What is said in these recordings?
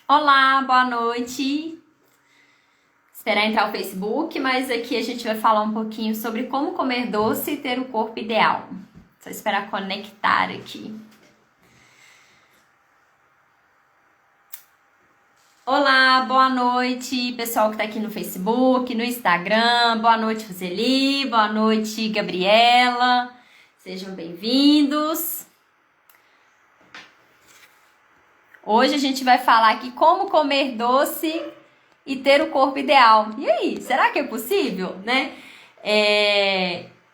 Olá, boa noite. Esperar entrar o Facebook, mas aqui a gente vai falar um pouquinho sobre como comer doce e ter o corpo ideal. Só esperar conectar aqui. Olá, boa noite, pessoal que tá aqui no Facebook, no Instagram. Boa noite, Roseli. Boa noite, Gabriela. Sejam bem-vindos. Hoje a gente vai falar aqui como comer doce e ter o corpo ideal. E aí, será que é possível, né?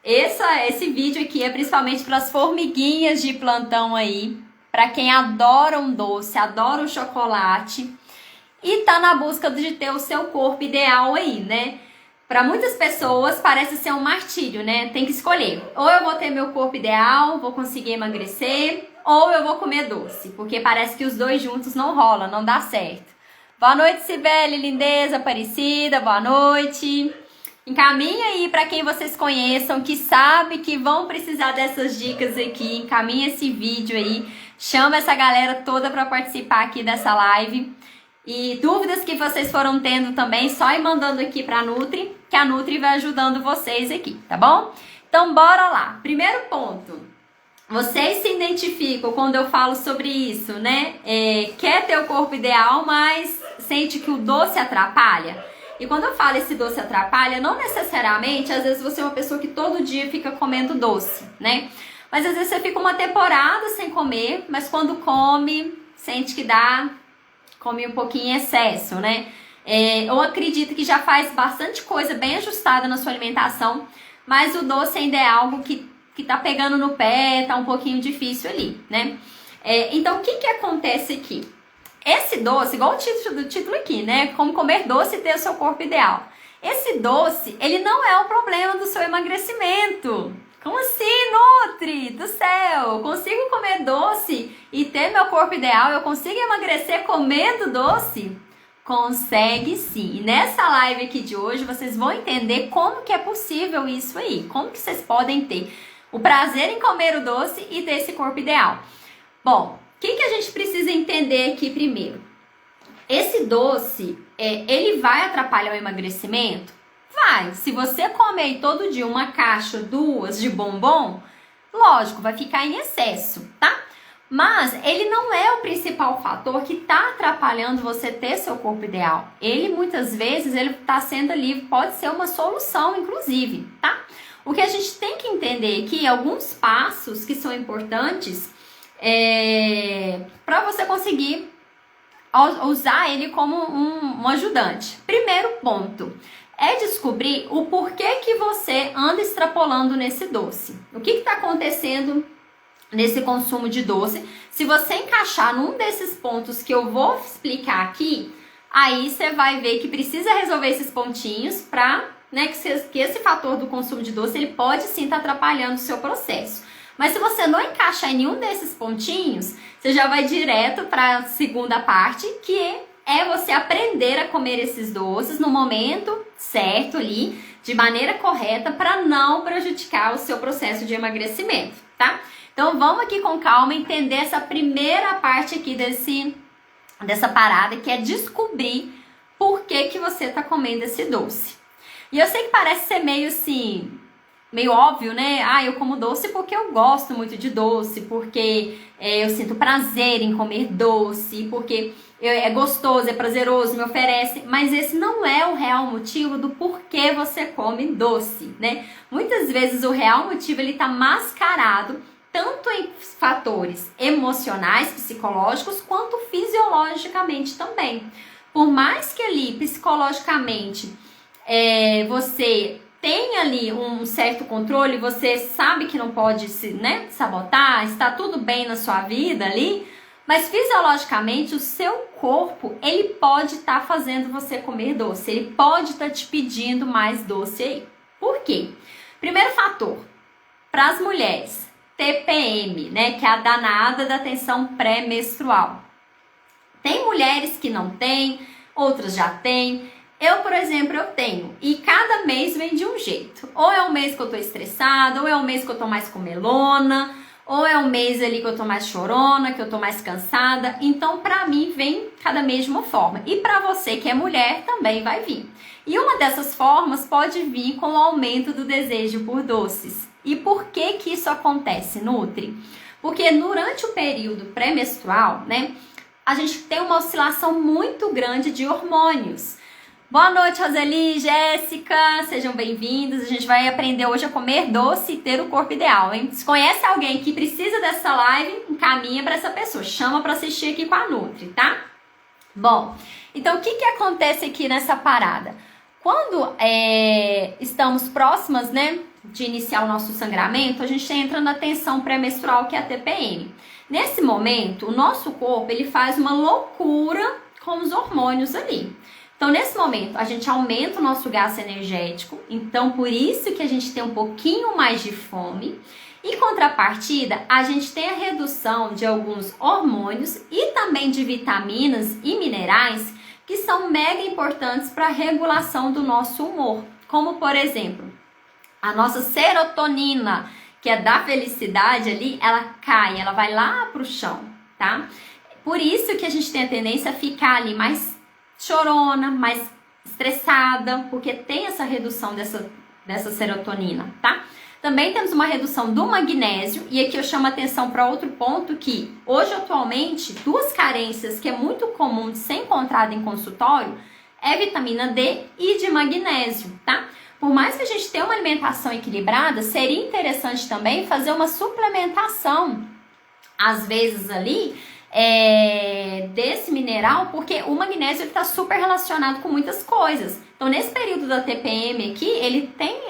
Esse vídeo aqui é principalmente para as formiguinhas de plantão aí, para quem adora um doce, adora um chocolate e tá na busca de ter o seu corpo ideal aí, né? Para muitas pessoas parece ser um martírio, né? Tem que escolher. Ou eu vou ter meu corpo ideal, vou conseguir emagrecer, ou eu vou comer doce, porque parece que os dois juntos não rola, não dá certo. Boa noite, Cibele, lindeza, Aparecida, boa noite. Encaminha aí para quem vocês conheçam, que sabe que vão precisar dessas dicas aqui. Encaminha esse vídeo aí, chama essa galera toda para participar aqui dessa live. E dúvidas que vocês foram tendo também, só ir mandando aqui para a Nutri, que a Nutri vai ajudando vocês aqui, tá bom? Então, bora lá. Primeiro ponto. Vocês se identificam quando eu falo sobre isso, né? Quer ter o corpo ideal, mas sente que o doce atrapalha? E quando eu falo esse doce atrapalha, não necessariamente, às vezes você é uma pessoa que todo dia fica comendo doce, né? Mas às vezes você fica uma temporada sem comer, mas quando come, sente que come um pouquinho em excesso, né? Ou acredita que já faz bastante coisa bem ajustada na sua alimentação, mas o doce ainda é algo que tá pegando no pé, tá um pouquinho difícil ali, né? Então, o que acontece aqui? Esse doce, igual o título aqui, né? Como comer doce e ter o seu corpo ideal. Esse doce, ele não é o problema do seu emagrecimento. Como assim, Nutri? Do céu! Eu consigo comer doce e ter meu corpo ideal? Eu consigo emagrecer comendo doce? Consegue sim. E nessa live aqui de hoje, vocês vão entender como que é possível isso aí. Como que vocês podem ter o prazer em comer o doce e ter esse corpo ideal. Bom, o que a gente precisa entender aqui primeiro? Esse doce, ele vai atrapalhar o emagrecimento? Vai. Se você comer todo dia uma caixa, duas de bombom, lógico, vai ficar em excesso, tá? Mas ele não é o principal fator que tá atrapalhando você ter seu corpo ideal. Ele, muitas vezes, ele tá sendo ali, pode ser uma solução, inclusive, tá? O que a gente tem que entender aqui, alguns passos que são importantes para você conseguir usar ele como um ajudante. Primeiro ponto é descobrir o porquê que você anda extrapolando nesse doce. O que está acontecendo nesse consumo de doce? Se você encaixar num desses pontos que eu vou explicar aqui, aí você vai ver que precisa resolver esses pontinhos para que esse fator do consumo de doce ele pode sim estar atrapalhando o seu processo. Mas se você não encaixar em nenhum desses pontinhos, você já vai direto para a segunda parte, que é você aprender a comer esses doces no momento certo ali, de maneira correta, para não prejudicar o seu processo de emagrecimento, tá? Então vamos aqui com calma entender essa primeira parte aqui dessa parada, que é descobrir por que você está comendo esse doce. E eu sei que parece ser meio assim, meio óbvio, né? Eu como doce porque eu gosto muito de doce, porque eu sinto prazer em comer doce, porque é gostoso, é prazeroso, me oferece. Mas esse não é o real motivo do porquê você come doce, né? Muitas vezes o real motivo ele tá mascarado tanto em fatores emocionais, psicológicos, quanto fisiologicamente também. Por mais que ali, psicologicamente, você tem ali um certo controle, você sabe que não pode se sabotar, está tudo bem na sua vida ali, mas fisiologicamente o seu corpo, ele pode estar fazendo você comer doce, ele pode estar te pedindo mais doce aí. Por quê? Primeiro fator, para as mulheres, TPM, né, que é a danada da tensão pré-menstrual. Tem mulheres que não têm, outras já têm. Eu, por exemplo, eu tenho. E cada mês vem de um jeito. Ou é o mês que eu tô estressada, ou é o mês que eu tô mais comelona, ou é um mês ali que eu tô mais chorona, que eu tô mais cansada. Então, pra mim, vem cada mês de uma forma. E pra você que é mulher, também vai vir. E uma dessas formas pode vir com o aumento do desejo por doces. E por que que isso acontece, Nutri? Porque durante o período pré-menstrual, né, a gente tem uma oscilação muito grande de hormônios. Boa noite, Roseli, Jéssica, sejam bem-vindos. A gente vai aprender hoje a comer doce e ter o corpo ideal, hein? Se conhece alguém que precisa dessa live, encaminha para essa pessoa, chama para assistir aqui com a Nutri, tá? Bom, então o que que acontece aqui nessa parada? Quando estamos próximas, né, de iniciar o nosso sangramento, a gente entra na tensão pré-menstrual, que é a TPM. Nesse momento, o nosso corpo ele faz uma loucura com os hormônios ali. Então, nesse momento, a gente aumenta o nosso gasto energético. Então, por isso que a gente tem um pouquinho mais de fome. Em contrapartida, a gente tem a redução de alguns hormônios e também de vitaminas e minerais que são mega importantes para a regulação do nosso humor. Como, por exemplo, a nossa serotonina, que é da felicidade ali, ela cai, ela vai lá para o chão, tá? Por isso que a gente tem a tendência a ficar ali mais chorona, mais estressada, porque tem essa redução dessa serotonina, tá? Também temos uma redução do magnésio, e aqui eu chamo a atenção para outro ponto que, hoje, atualmente, duas carências que é muito comum de ser encontrada em consultório é vitamina D e de magnésio, tá? Por mais que a gente tenha uma alimentação equilibrada, seria interessante também fazer uma suplementação, às vezes ali, desse mineral, porque o magnésio está super relacionado com muitas coisas. Então, nesse período da TPM aqui,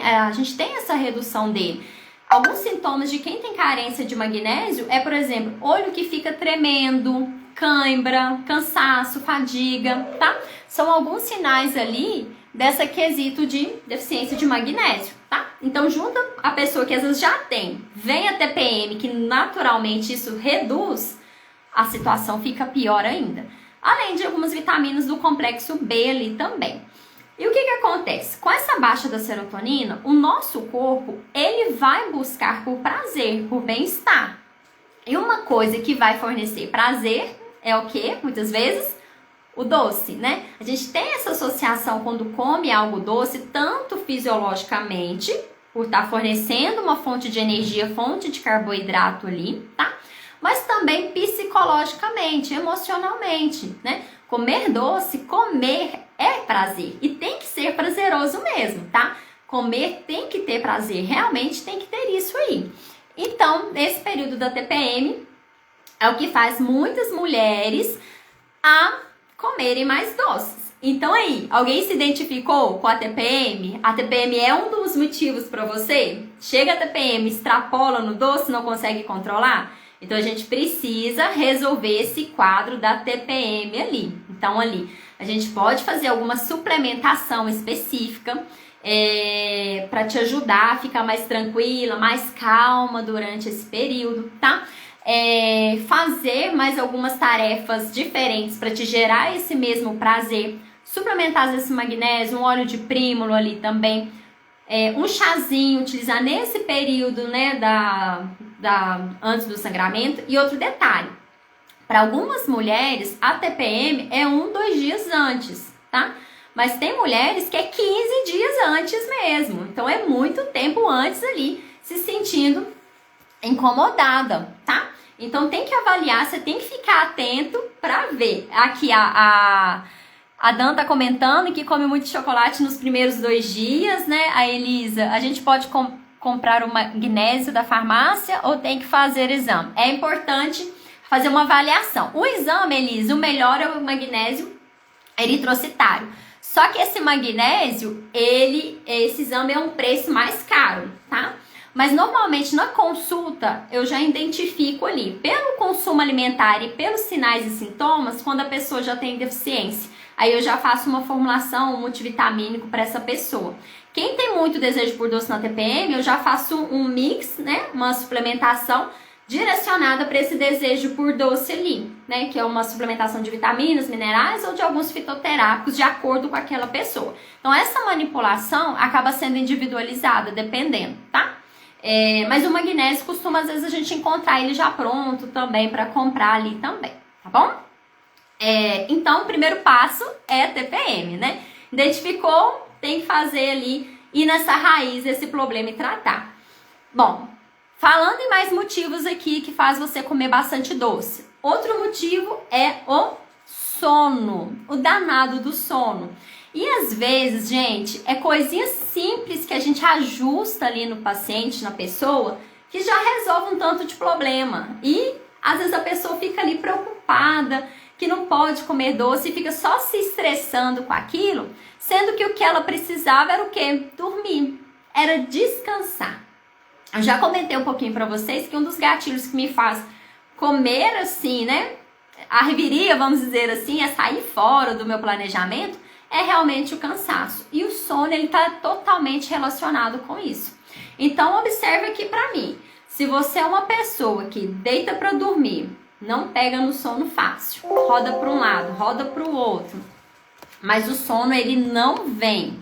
a gente tem essa redução dele. Alguns sintomas de quem tem carência de magnésio é, por exemplo, olho que fica tremendo, cãibra, cansaço, fadiga, tá? São alguns sinais ali dessa quesito de deficiência de magnésio, tá? Então, junta a pessoa que às vezes já vem a TPM, que naturalmente isso reduz, a situação fica pior ainda. Além de algumas vitaminas do complexo B ali também. E o que que acontece? Com essa baixa da serotonina, o nosso corpo, ele vai buscar por prazer, por bem-estar. E uma coisa que vai fornecer prazer é o quê? Muitas vezes, o doce, né? A gente tem essa associação quando come algo doce, tanto fisiologicamente, por estar fornecendo uma fonte de energia, fonte de carboidrato ali, tá? Mas também psicologicamente, emocionalmente, né? Comer doce, comer é prazer e tem que ser prazeroso mesmo, tá? Comer tem que ter prazer, realmente tem que ter isso aí. Então, nesse período da TPM, é o que faz muitas mulheres a comerem mais doces. Então aí, alguém se identificou com a TPM? A TPM é um dos motivos para você? Chega a TPM, extrapola no doce, não consegue controlar? Então, a gente precisa resolver esse quadro da TPM ali. Então, ali, a gente pode fazer alguma suplementação específica para te ajudar a ficar mais tranquila, mais calma durante esse período, tá? Fazer mais algumas tarefas diferentes para te gerar esse mesmo prazer. Suplementar, às vezes, magnésio, um óleo de prímulo ali também. Um chazinho, utilizar nesse período, né, antes do sangramento. E outro detalhe, para algumas mulheres, a TPM é 1-2 dias antes, tá? Mas tem mulheres que é 15 dias antes mesmo. Então, é muito tempo antes ali, se sentindo incomodada, tá? Então, tem que avaliar, você tem que ficar atento para ver. Aqui, a Dan tá comentando que come muito chocolate nos primeiros 2 dias, né? A Elisa, a gente pode comprar o magnésio da farmácia ou tem que fazer exame? É importante fazer uma avaliação. O exame, Elisa, o melhor é o magnésio eritrocitário. Só que esse magnésio, esse exame é um preço mais caro, tá? Mas normalmente na consulta eu já identifico ali, pelo consumo alimentar e pelos sinais e sintomas, quando a pessoa já tem deficiência. Aí eu já faço uma formulação multivitamínico para essa pessoa. Quem tem muito desejo por doce na TPM, eu já faço um mix, né? Uma suplementação direcionada para esse desejo por doce ali, né? Que é uma suplementação de vitaminas, minerais ou de alguns fitoterápicos de acordo com aquela pessoa. Então essa manipulação acaba sendo individualizada, dependendo, tá? Mas o magnésio costuma, às vezes, a gente encontrar ele já pronto também para comprar ali também, tá bom? Então, o primeiro passo é TPM, né? Identificou, tem que fazer ali, ir nessa raiz desse problema e tratar. Bom, falando em mais motivos aqui que faz você comer bastante doce. Outro motivo é o sono, o danado do sono. E às vezes, gente, é coisinha simples que a gente ajusta ali no paciente, na pessoa, que já resolve um tanto de problema. E às vezes a pessoa fica ali preocupada, que não pode comer doce e fica só se estressando com aquilo, sendo que o que ela precisava era o quê? Dormir, era descansar. Eu já comentei um pouquinho pra vocês que um dos gatilhos que me faz comer assim, né, a reviria, vamos dizer assim, é sair fora do meu planejamento, é realmente o cansaço. E o sono, ele tá totalmente relacionado com isso. Então, observe aqui pra mim, se você é uma pessoa que deita pra dormir, não pega no sono fácil, roda para um lado, roda para o outro, mas o sono ele não vem.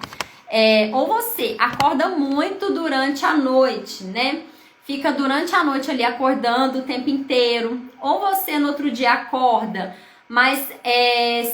Ou você acorda muito durante a noite, né? Fica durante a noite ali acordando o tempo inteiro, ou você no outro dia acorda, mas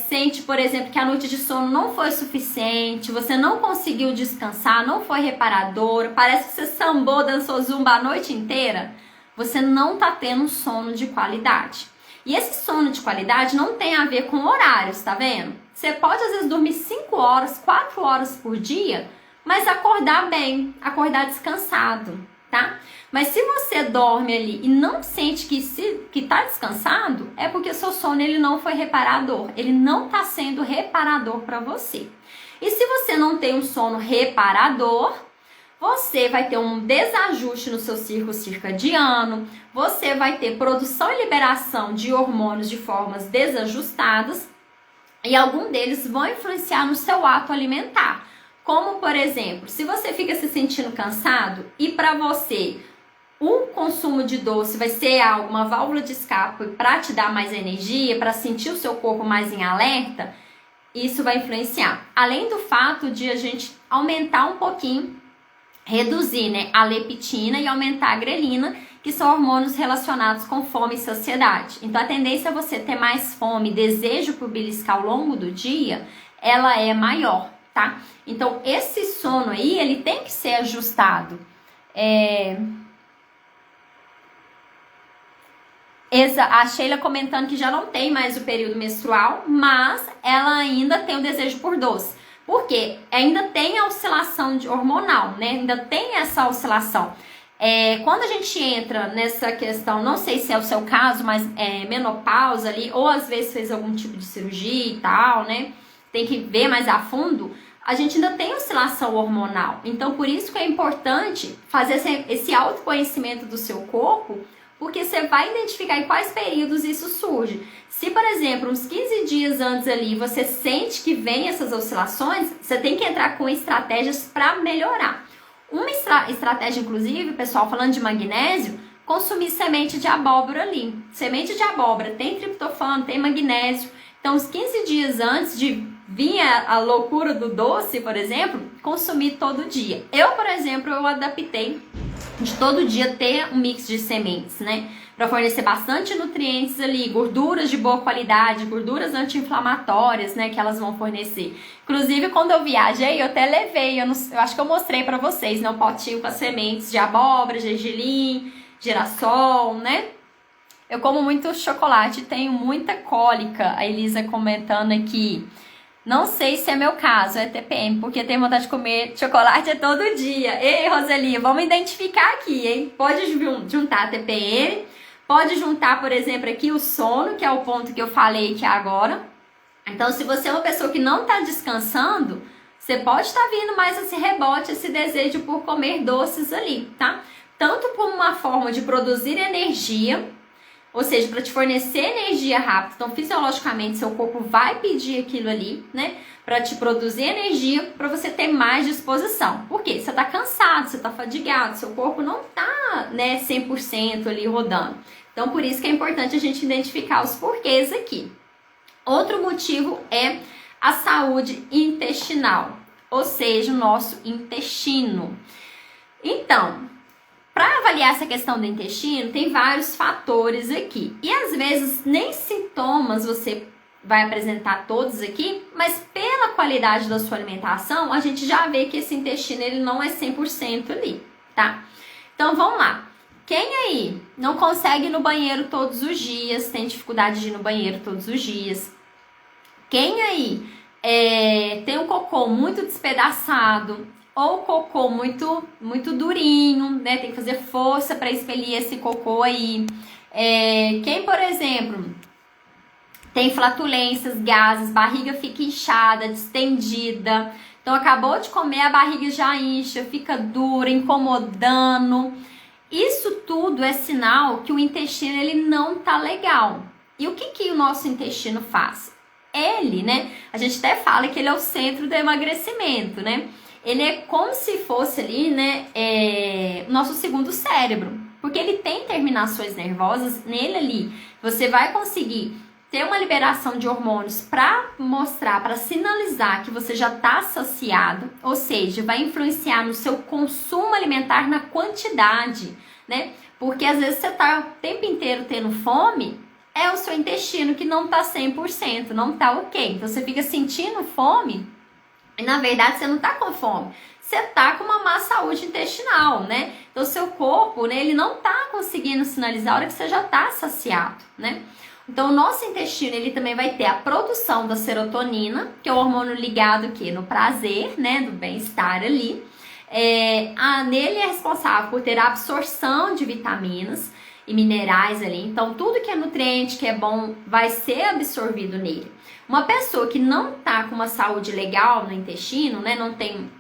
sente, por exemplo, que a noite de sono não foi suficiente, você não conseguiu descansar, não foi reparador, parece que você sambou, dançou zumba a noite inteira. Você não tá tendo um sono de qualidade. E esse sono de qualidade não tem a ver com horários, tá vendo? Você pode às vezes dormir 5 horas, 4 horas por dia, mas acordar bem, acordar descansado, tá? Mas se você dorme ali e não sente que tá descansado, é porque o seu sono ele não foi reparador, ele não tá sendo reparador para você. E se você não tem um sono reparador, você vai ter um desajuste no seu ciclo circadiano, você vai ter produção e liberação de hormônios de formas desajustadas e algum deles vão influenciar no seu ato alimentar. Como, por exemplo, se você fica se sentindo cansado e para você um consumo de doce vai ser uma válvula de escape para te dar mais energia, para sentir o seu corpo mais em alerta, isso vai influenciar. Além do fato de a gente aumentar um pouquinho, reduzir, né, a leptina e aumentar a grelina, que são hormônios relacionados com fome e saciedade. Então, a tendência a você ter mais fome, desejo por beliscar ao longo do dia, ela é maior, tá? Então, esse sono aí, ele tem que ser ajustado. A Sheila comentando que já não tem mais o período menstrual, mas ela ainda tem o desejo por doce. Porque ainda tem a oscilação hormonal, né? Ainda tem essa oscilação. Quando a gente entra nessa questão, não sei se é o seu caso, mas menopausa ali, ou às vezes fez algum tipo de cirurgia e tal, né? Tem que ver mais a fundo. A gente ainda tem oscilação hormonal. Então, por isso que é importante fazer esse autoconhecimento do seu corpo, porque você vai identificar em quais períodos isso surge. Se, por exemplo, uns 15 dias antes ali você sente que vem essas oscilações, você tem que entrar com estratégias para melhorar. Uma estratégia, inclusive, pessoal, falando de magnésio, consumir semente de abóbora ali. Semente de abóbora tem triptofano, tem magnésio. Então, uns 15 dias antes de vir a loucura do doce, por exemplo, consumir todo dia. Eu, por exemplo, eu adaptei de todo dia ter um mix de sementes, né? Para fornecer bastante nutrientes ali, gorduras de boa qualidade, gorduras anti-inflamatórias, né? Que elas vão fornecer. Inclusive, quando eu viajei, eu até levei, eu acho que eu mostrei para vocês, né? Um potinho com as sementes de abóbora, gergelim, girassol, né? Eu como muito chocolate, tenho muita cólica. A Elisa comentando aqui. Não sei se é meu caso, é TPM, porque tenho vontade de comer chocolate todo dia. Ei, Roselia, vamos identificar aqui, hein? Pode juntar a TPM, pode juntar, por exemplo, aqui o sono, que é o ponto que eu falei aqui agora. Então, se você é uma pessoa que não está descansando, você pode estar vindo mais esse rebote, esse desejo por comer doces ali, tá? Tanto por uma forma de produzir energia, ou seja, para te fornecer energia rápida. Então, fisiologicamente, seu corpo vai pedir aquilo ali, né? Para te produzir energia, para você ter mais disposição. Por quê? Você tá cansado, você tá fadigado, seu corpo não tá, né, 100% ali rodando. Então, por isso que é importante a gente identificar os porquês aqui. Outro motivo é a saúde intestinal, ou seja, o nosso intestino. Então, Para avaliar essa questão do intestino, tem vários fatores aqui. E às vezes nem sintomas você vai apresentar todos aqui, mas pela qualidade da sua alimentação, a gente já vê que esse intestino ele não é 100% ali, tá? Então vamos lá. Quem aí não consegue ir no banheiro todos os dias, tem dificuldade de ir no banheiro todos os dias? Quem aí tem um cocô muito despedaçado ou cocô muito durinho, né? Tem que fazer força para expelir esse cocô aí. Quem, por exemplo, tem flatulências, gases, barriga fica inchada, distendida. Então, acabou de comer, a barriga já incha, fica dura, incomodando. Isso tudo é sinal que o intestino ele não tá legal. E o que o nosso intestino faz? Ele, né? A gente até fala que ele é o centro do emagrecimento, né? Ele é como se fosse ali, né? O nosso segundo cérebro. Porque ele tem terminações nervosas nele ali. Você vai conseguir ter uma liberação de hormônios para mostrar, para sinalizar que você já está saciado, ou seja, vai influenciar no seu consumo alimentar na quantidade, né? Porque às vezes você está o tempo inteiro tendo fome, é o seu intestino que não está 100%, não está ok. Então você fica sentindo fome e na verdade você não está com fome. Você está com uma má saúde intestinal, né? Então seu corpo, né, ele não está conseguindo sinalizar a hora que você já está saciado, né? Então, o nosso intestino, ele também vai ter a produção da serotonina, que é o hormônio ligado aqui no prazer, né, do bem-estar ali. Nele é responsável por ter a absorção de vitaminas e minerais ali. Então, tudo que é nutriente, que é bom, vai ser absorvido nele. Uma pessoa que não tá com uma saúde legal no intestino, né, não tem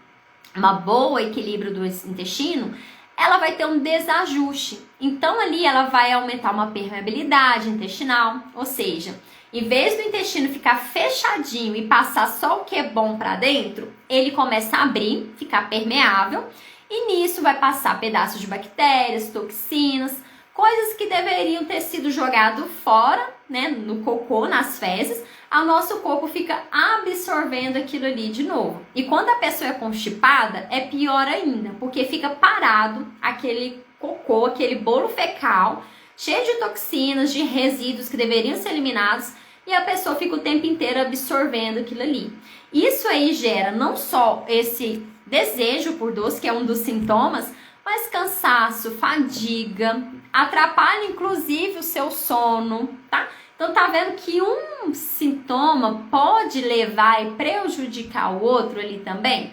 uma boa equilíbrio do intestino, ela vai ter um desajuste. Então, ali ela vai aumentar uma permeabilidade intestinal, ou seja, em vez do intestino ficar fechadinho e passar só o que é bom para dentro, ele começa a abrir, ficar permeável, e nisso vai passar pedaços de bactérias, toxinas, coisas que deveriam ter sido jogado fora, né, no cocô, nas fezes, o nosso corpo fica absorvendo aquilo ali de novo. E quando a pessoa é constipada, é pior ainda, porque fica parado aquele cocô, aquele bolo fecal, cheio de toxinas, de resíduos que deveriam ser eliminados, e a pessoa fica o tempo inteiro absorvendo aquilo ali. Isso aí gera não só esse desejo por doce, que é um dos sintomas, mas cansaço, fadiga, atrapalha inclusive o seu sono, tá? Então tá vendo que um sintoma pode levar e prejudicar o outro ali também?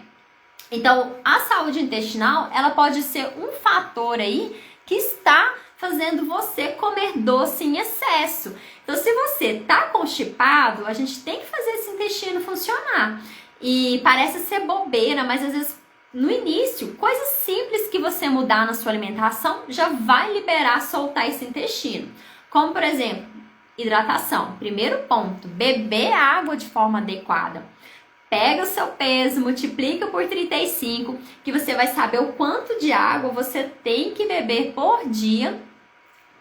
Então, a saúde intestinal, ela pode ser um fator aí que está fazendo você comer doce em excesso. Então, se você tá constipado, a gente tem que fazer esse intestino funcionar. E parece ser bobeira, mas às vezes no início, coisas simples que você mudar na sua alimentação já vai liberar, soltar esse intestino. Como, por exemplo, hidratação. Primeiro ponto, beber água de forma adequada. Pega o seu peso, multiplica por 35, que você vai saber o quanto de água você tem que beber por dia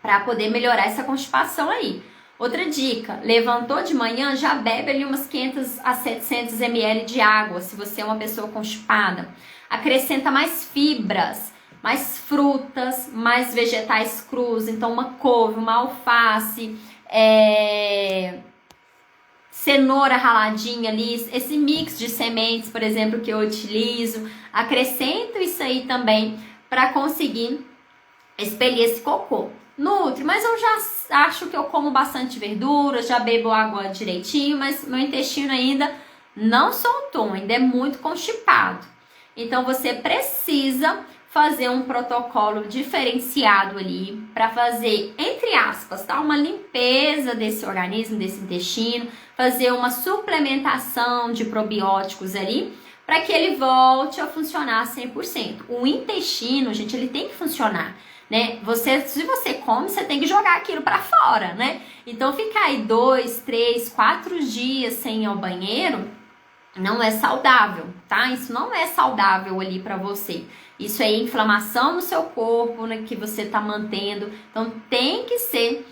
para poder melhorar essa constipação aí. Outra dica, levantou de manhã, já bebe ali umas 500 a 700 ml de água, se você é uma pessoa constipada. Acrescenta mais fibras, mais frutas, mais vegetais crus, então uma couve, uma alface, cenoura raladinha ali, esse mix de sementes, por exemplo, que eu utilizo, acrescento isso aí também para conseguir expelir esse cocô. Nutre, mas eu já acho que eu como bastante verdura, já bebo água direitinho, mas meu intestino ainda não soltou, ainda é muito constipado. Então você precisa fazer um protocolo diferenciado ali para fazer, entre aspas, tá? Uma limpeza desse organismo, desse intestino, fazer uma suplementação de probióticos ali para que ele volte a funcionar 100%. O intestino, gente, ele tem que funcionar, né? Se você come, você tem que jogar aquilo para fora, né? Então ficar aí 2, 3, 4 dias sem ir ao banheiro não é saudável, tá? Isso não é saudável ali para você. Isso é inflamação no seu corpo, né, que você tá mantendo. Então tem que ser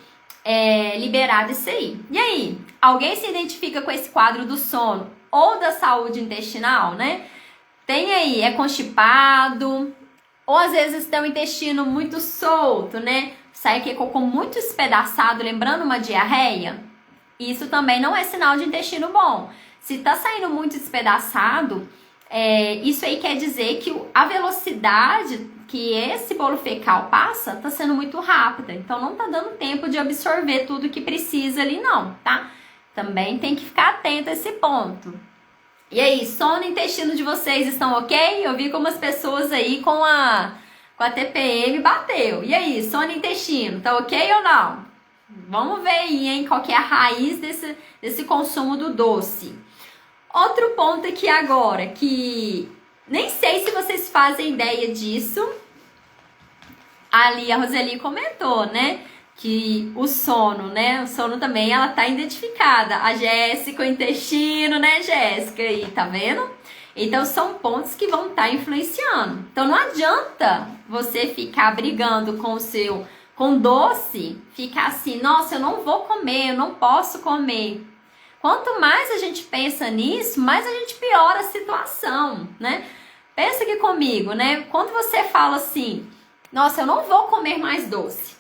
liberado isso aí. E aí, alguém se identifica com esse quadro do sono ou da saúde intestinal, né? Tem aí, é constipado Ou às vezes tem o intestino muito solto, né? Sai aquele cocô muito espedaçado, lembrando uma diarreia. Isso também não é sinal de intestino bom. Se tá saindo muito despedaçado, isso aí quer dizer que a velocidade que esse bolo fecal passa tá sendo muito rápida. Então não tá dando tempo de absorver tudo que precisa ali não, tá? Também tem que ficar atento a esse ponto. E aí, sono e intestino de vocês estão ok? Eu vi como as pessoas aí com a TPM bateu. E aí, sono e intestino, tá ok ou não? Vamos ver aí, hein, qual que é a raiz desse consumo do doce. Outro ponto aqui agora, que nem sei se vocês fazem ideia disso. Ali a Roseli comentou, né? Que o sono, né? O sono também, ela tá identificada. A Jéssica, o intestino, né, Jéssica? Aí, tá vendo? Então, são pontos que vão estar influenciando. Então, não adianta você ficar brigando com doce, ficar assim, nossa, eu não vou comer, eu não posso comer. Quanto mais a gente pensa nisso, mais a gente piora a situação, né? Pensa aqui comigo, né? Quando você fala assim, nossa, eu não vou comer mais doce.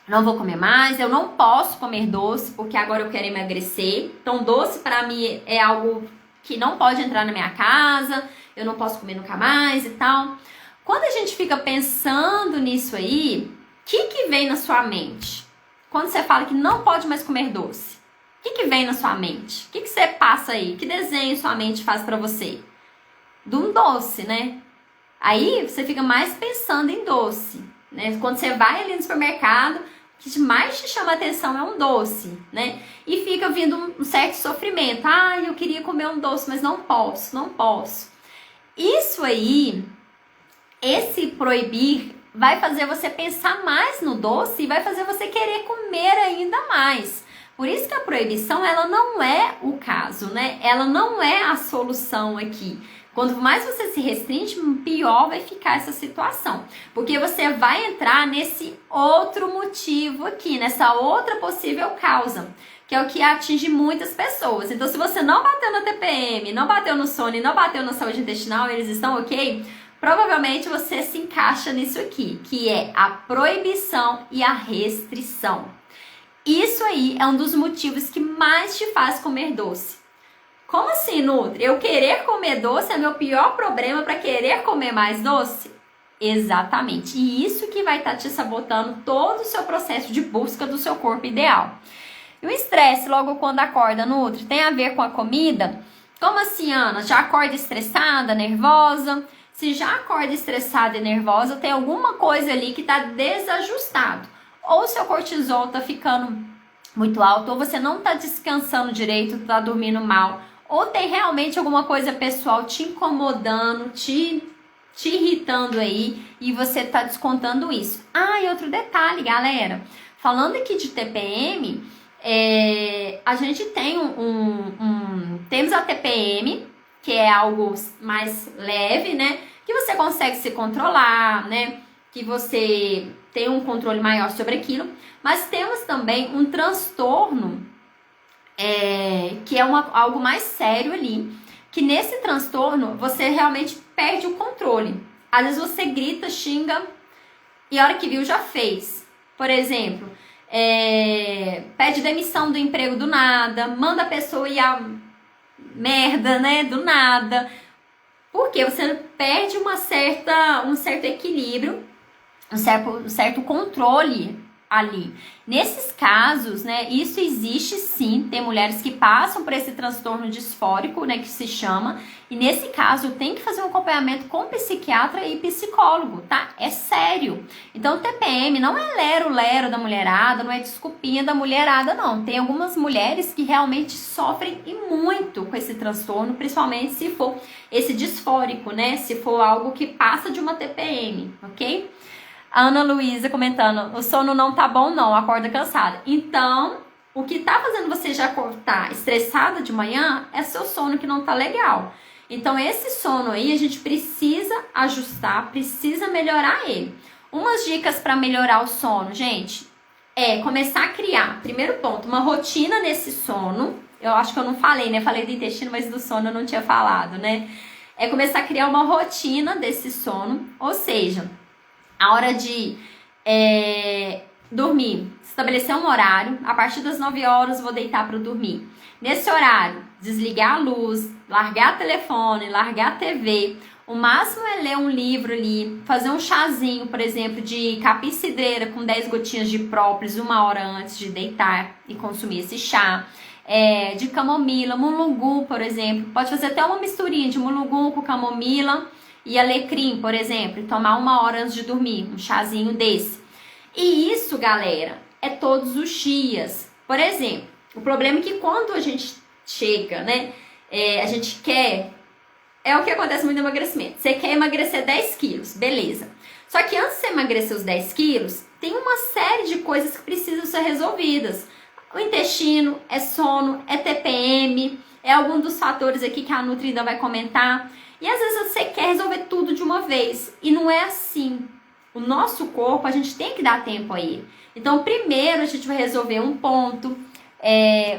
Não vou comer mais, eu não posso comer doce, porque agora eu quero emagrecer. Então, doce para mim é algo que não pode entrar na minha casa, eu não posso comer nunca mais e tal. Quando a gente fica pensando nisso aí, o que vem na sua mente? Quando você fala que não pode mais comer doce, o que vem na sua mente? O que você passa aí? Que desenho sua mente faz pra você? De um doce, né? Aí você fica mais pensando em doce, né? Quando você vai ali no supermercado, o que mais te chama a atenção é um doce, né? E fica vindo um certo sofrimento. Ah, eu queria comer um doce, mas não posso, não posso. Isso aí, esse proibir, vai fazer você pensar mais no doce e vai fazer você querer comer ainda mais. Por isso que a proibição, ela não é o caso, né? Ela não é a solução aqui. Quanto mais você se restringe, pior vai ficar essa situação. Porque você vai entrar nesse outro motivo aqui, nessa outra possível causa, que é o que atinge muitas pessoas. Então, se você não bateu na TPM, não bateu no sono e não bateu na saúde intestinal, eles estão ok? Provavelmente você se encaixa nisso aqui, que é a proibição e a restrição. Isso aí é um dos motivos que mais te faz comer doce. Como assim, Nutri? Eu querer comer doce é meu pior problema para querer comer mais doce? Exatamente. E isso que vai estar te sabotando todo o seu processo de busca do seu corpo ideal. E o estresse logo quando acorda, Nutri, tem a ver com a comida? Como assim, Ana? Já acorda estressada, nervosa? Se já acorda estressada e nervosa, tem alguma coisa ali que está desajustado. Ou seu cortisol está ficando muito alto, ou você não está descansando direito, está dormindo mal, ou tem realmente alguma coisa pessoal te incomodando, te irritando aí, e você está descontando isso. Ah, e outro detalhe, galera, falando aqui de TPM, a gente tem temos a TPM, que é algo mais leve, né, que você consegue se controlar, né, que você tem um controle maior sobre aquilo, mas temos também um transtorno que é algo mais sério ali, que nesse transtorno você realmente perde o controle. Às vezes você grita, xinga e a hora que viu já fez. Por exemplo, pede demissão do emprego do nada, manda a pessoa ir a merda, né, do nada. Porque você perde um certo equilíbrio, um certo controle ali. Nesses casos, né, isso existe sim, tem mulheres que passam por esse transtorno disfórico, né, que se chama, e nesse caso tem que fazer um acompanhamento com psiquiatra e psicólogo, tá? É sério. Então, TPM não é lero-lero da mulherada, não é desculpinha da mulherada, não. Tem algumas mulheres que realmente sofrem e muito com esse transtorno, principalmente se for esse disfórico, né, se for algo que passa de uma TPM, ok? A Ana Luísa comentando, o sono não tá bom não, acorda cansada. Então, o que tá fazendo você já acordar estressada de manhã é seu sono que não tá legal. Então, esse sono aí a gente precisa ajustar, precisa melhorar ele. Umas dicas para melhorar o sono, gente, começar a criar, primeiro ponto, uma rotina nesse sono. Eu acho que eu não falei, né? Falei do intestino, mas do sono eu não tinha falado, né? é começar a criar uma rotina desse sono, ou seja, a hora de dormir, estabelecer um horário, a partir das 9 horas vou deitar para dormir. Nesse horário, desligar a luz, largar o telefone, largar a TV. O máximo é ler um livro ali, fazer um chazinho, por exemplo, de capim-cidreira com 10 gotinhas de própolis 1 hora antes de deitar e consumir esse chá. De camomila, mulungu, por exemplo. Pode fazer até uma misturinha de mulungu com camomila e alecrim, por exemplo, e tomar 1 hora antes de dormir, um chazinho desse. E isso, galera, é todos os dias. Por exemplo, o problema é que quando a gente chega, né, a gente quer... É o que acontece muito no emagrecimento. Você quer emagrecer 10 quilos, beleza. Só que antes de você emagrecer os 10 quilos, tem uma série de coisas que precisam ser resolvidas. O intestino, é sono, é TPM, é algum dos fatores aqui que a Nutri ainda vai comentar. E às vezes você quer resolver tudo de uma vez. E não é assim. O nosso corpo, a gente tem que dar tempo a ele. Então, primeiro a gente vai resolver um ponto,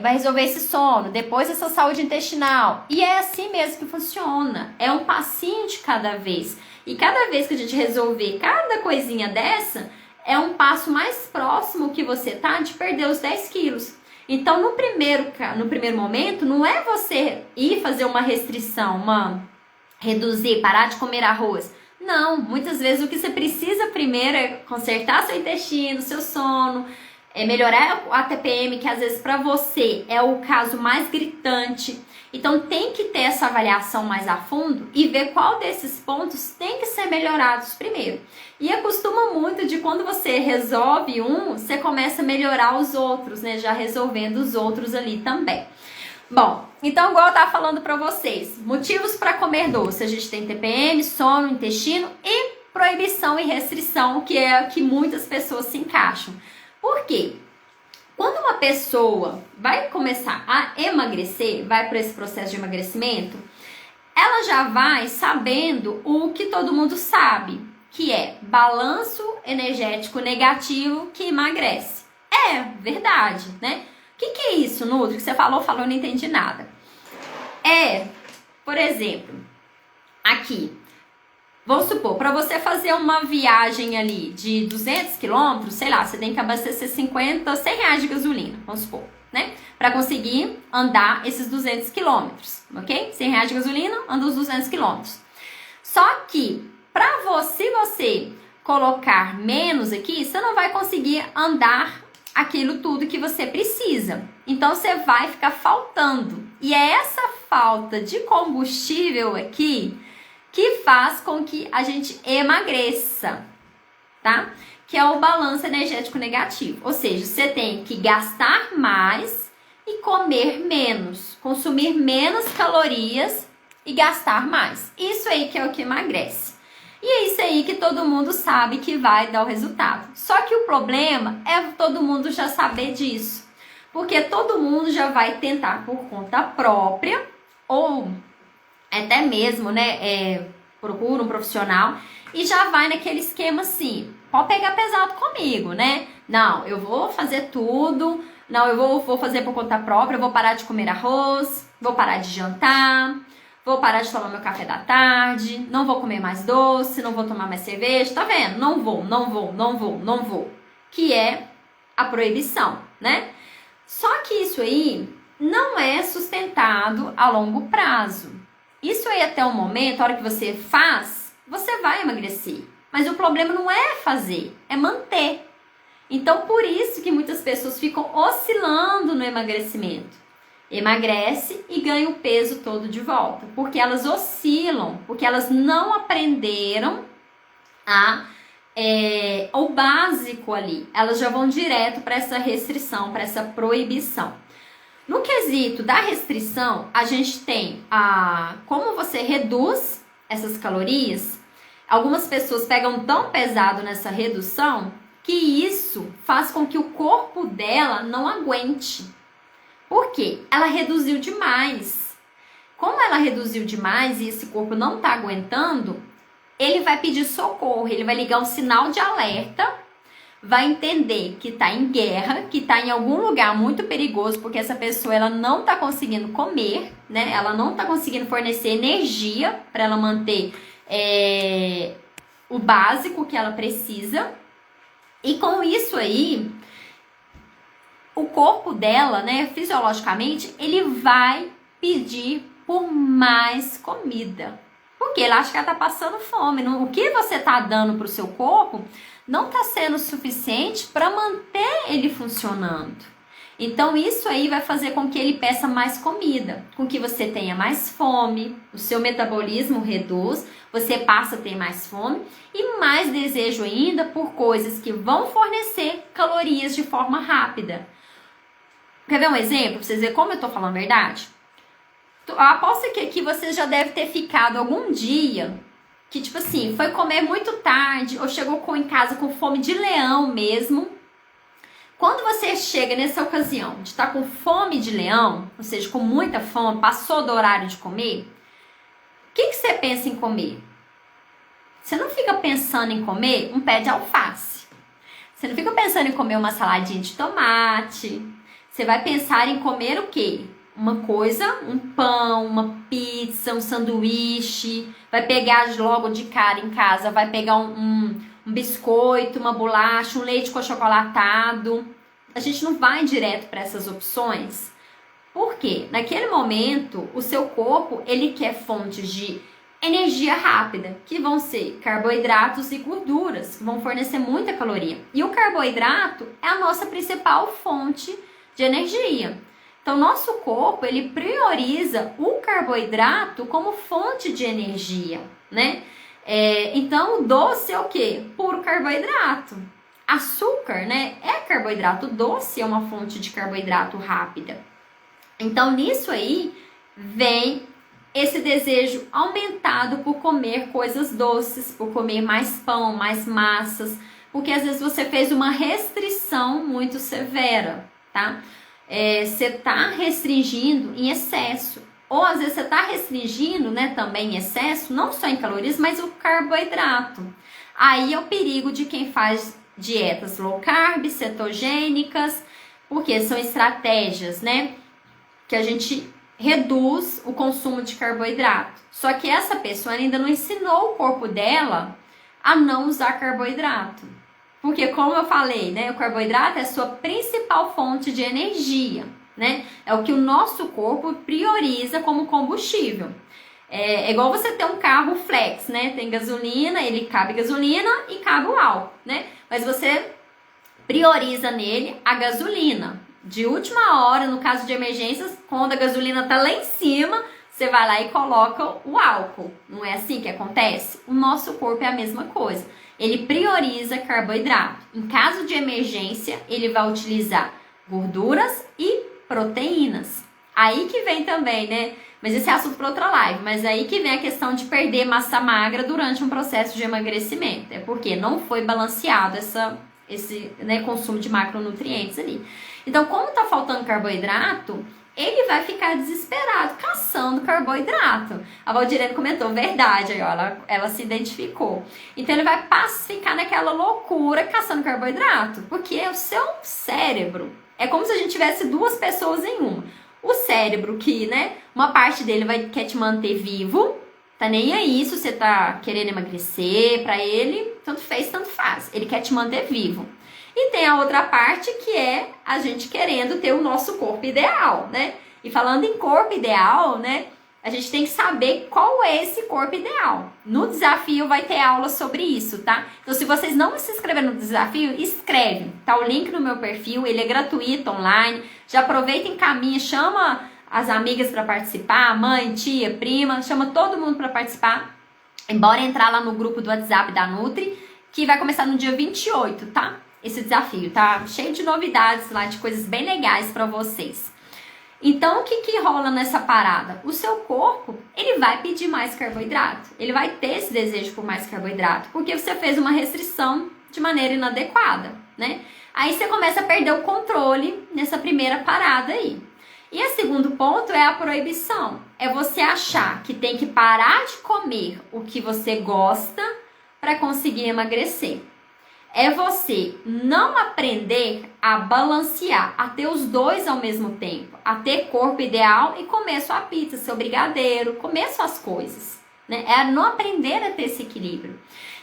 vai resolver esse sono, depois essa saúde intestinal. E é assim mesmo que funciona. É um passinho de cada vez. E cada vez que a gente resolver cada coisinha dessa, é um passo mais próximo que você tá de perder os 10 quilos. Então, no primeiro momento, não é você ir fazer uma restrição, reduzir, parar de comer arroz. Não, muitas vezes o que você precisa primeiro é consertar seu intestino, seu sono, melhorar a TPM, que às vezes para você é o caso mais gritante. Então tem que ter essa avaliação mais a fundo e ver qual desses pontos tem que ser melhorados primeiro. E acostuma muito de quando você resolve você começa a melhorar os outros, né? Já resolvendo os outros ali também. Bom, então igual eu tava falando pra vocês, motivos para comer doce. A gente tem TPM, sono, intestino e proibição e restrição, que é que muitas pessoas se encaixam. Por quê? Quando uma pessoa vai começar a emagrecer, vai para esse processo de emagrecimento, ela já vai sabendo o que todo mundo sabe, que é balanço energético negativo que emagrece. É verdade, né? O que é isso, Nutri? Que você falou, eu não entendi nada. Por exemplo, aqui, vamos supor, para você fazer uma viagem ali de 200 quilômetros, sei lá, você tem que abastecer 50, 100 reais de gasolina, vamos supor, né? Para conseguir andar esses 200 quilômetros, ok? 100 reais de gasolina, anda os 200 quilômetros. Só que, para você colocar menos aqui, você não vai conseguir andar aquilo tudo que você precisa. Então, você vai ficar faltando. E é essa falta de combustível aqui que faz com que a gente emagreça, tá? Que é o balanço energético negativo. Ou seja, você tem que gastar mais e comer menos. Consumir menos calorias e gastar mais. Isso aí que é o que emagrece. E é isso aí que todo mundo sabe que vai dar o resultado. Só que o problema é todo mundo já saber disso. Porque todo mundo já vai tentar por conta própria ou até mesmo, né, procura um profissional e já vai naquele esquema assim, pode pegar pesado comigo, né? Não, eu vou fazer tudo, não, eu vou fazer por conta própria, eu vou parar de comer arroz, vou parar de jantar, vou parar de tomar meu café da tarde, não vou comer mais doce, não vou tomar mais cerveja, tá vendo? Não vou. Que é a proibição, né? Só que isso aí não é sustentado a longo prazo. Isso aí até o momento, a hora que você faz, você vai emagrecer. Mas o problema não é fazer, é manter. Então, por isso que muitas pessoas ficam oscilando no emagrecimento. Emagrece e ganha o peso todo de volta. Porque elas oscilam, porque elas não aprenderam o básico ali. Elas já vão direto para essa restrição, para essa proibição. No quesito da restrição, a gente tem como você reduz essas calorias. Algumas pessoas pegam tão pesado nessa redução que isso faz com que o corpo dela não aguente. Por quê? Ela reduziu demais. Como ela reduziu demais e esse corpo não está aguentando, ele vai pedir socorro, ele vai ligar um sinal de alerta vai entender que está em guerra, que está em algum lugar muito perigoso, porque essa pessoa ela não está conseguindo comer, né? Ela não está conseguindo fornecer energia para ela manter o básico que ela precisa. E com isso aí, o corpo dela, né, fisiologicamente, ele vai pedir por mais comida. Porque ele acha que ela tá passando fome. O que você tá dando pro seu corpo não tá sendo suficiente para manter ele funcionando. Então isso aí vai fazer com que ele peça mais comida, com que você tenha mais fome, o seu metabolismo reduz, você passa a ter mais fome e mais desejo ainda por coisas que vão fornecer calorias de forma rápida. Quer ver um exemplo? Pra vocês verem como eu tô falando a verdade? Eu aposto que aqui você já deve ter ficado algum dia que, tipo assim, foi comer muito tarde ou chegou em casa com fome de leão mesmo. Quando você chega nessa ocasião de estar com fome de leão, ou seja, com muita fome, passou do horário de comer, o que você pensa em comer? Você não fica pensando em comer um pé de alface. Você não fica pensando em comer uma saladinha de tomate. Você vai pensar em comer o quê? Uma coisa, um pão, uma pizza, um sanduíche. Vai pegar logo de cara em casa, vai pegar um biscoito, uma bolacha, um leite com achocolatado. A gente não vai direto para essas opções. Por quê? Naquele momento, o seu corpo, ele quer fontes de energia rápida, que vão ser carboidratos e gorduras, que vão fornecer muita caloria. E o carboidrato é a nossa principal fonte de energia. Então, nosso corpo, ele prioriza o carboidrato como fonte de energia, né? Então, o doce é o quê? Puro carboidrato. Açúcar, né? É carboidrato. O doce é uma fonte de carboidrato rápida. Então, nisso aí, vem esse desejo aumentado por comer coisas doces, por comer mais pão, mais massas, porque às vezes você fez uma restrição muito severa, tá? Você tá restringindo em excesso. Ou às vezes você tá restringindo, né, também em excesso, não só em calorias, mas o carboidrato. Aí é o perigo de quem faz dietas low carb, cetogênicas, porque são estratégias, né, que a gente reduz o consumo de carboidrato. Só que essa pessoa ainda não ensinou o corpo dela a não usar carboidrato. Porque, como eu falei, né, o carboidrato é a sua principal fonte de energia, né? É o que o nosso corpo prioriza como combustível. É igual você ter um carro flex, né? Tem gasolina, ele cabe gasolina e cabe o álcool, né? Mas você prioriza nele a gasolina. De última hora, no caso de emergências, quando a gasolina tá lá em cima, você vai lá e coloca o álcool. Não é assim que acontece? O nosso corpo é a mesma coisa. Ele prioriza carboidrato. Em caso de emergência, ele vai utilizar gorduras e proteínas. Aí que vem também, né? Mas esse é assunto para outra live. Mas aí que vem a questão de perder massa magra durante um processo de emagrecimento. É porque não foi balanceado esse, né, consumo de macronutrientes ali. Então, como tá faltando carboidrato, ele vai ficar desesperado, caçando carboidrato. A Valdirene comentou, verdade, aí, ó, ela se identificou. Então, ele vai ficar naquela loucura caçando carboidrato, porque o seu cérebro é como se a gente tivesse duas pessoas em uma. O cérebro que, né, uma parte dele quer te manter vivo, tá nem aí se você tá querendo emagrecer, pra ele, tanto fez, tanto faz. Ele quer te manter vivo. E tem a outra parte que é a gente querendo ter o nosso corpo ideal, né? E falando em corpo ideal, né? A gente tem que saber qual é esse corpo ideal. No desafio vai ter aula sobre isso, tá? Então, se vocês não se inscreveram no desafio, escreve. Tá o link no meu perfil, ele é gratuito, online. Já aproveita e encaminha, chama as amigas para participar, mãe, tia, prima, chama todo mundo para participar. Embora entrar lá no grupo do WhatsApp da Nutri, que vai começar no dia 28, tá? Esse desafio, tá? Cheio de novidades lá, de coisas bem legais para vocês. Então, o que rola nessa parada? O seu corpo, ele vai pedir mais carboidrato. Ele vai ter esse desejo por mais carboidrato, porque você fez uma restrição de maneira inadequada, né? Aí você começa a perder o controle nessa primeira parada aí. E o segundo ponto é a proibição. É você achar que tem que parar de comer o que você gosta para conseguir emagrecer. É você não aprender a balancear, a ter os dois ao mesmo tempo, a ter corpo ideal e comer sua pizza, seu brigadeiro, comer suas coisas, né? É não aprender a ter esse equilíbrio.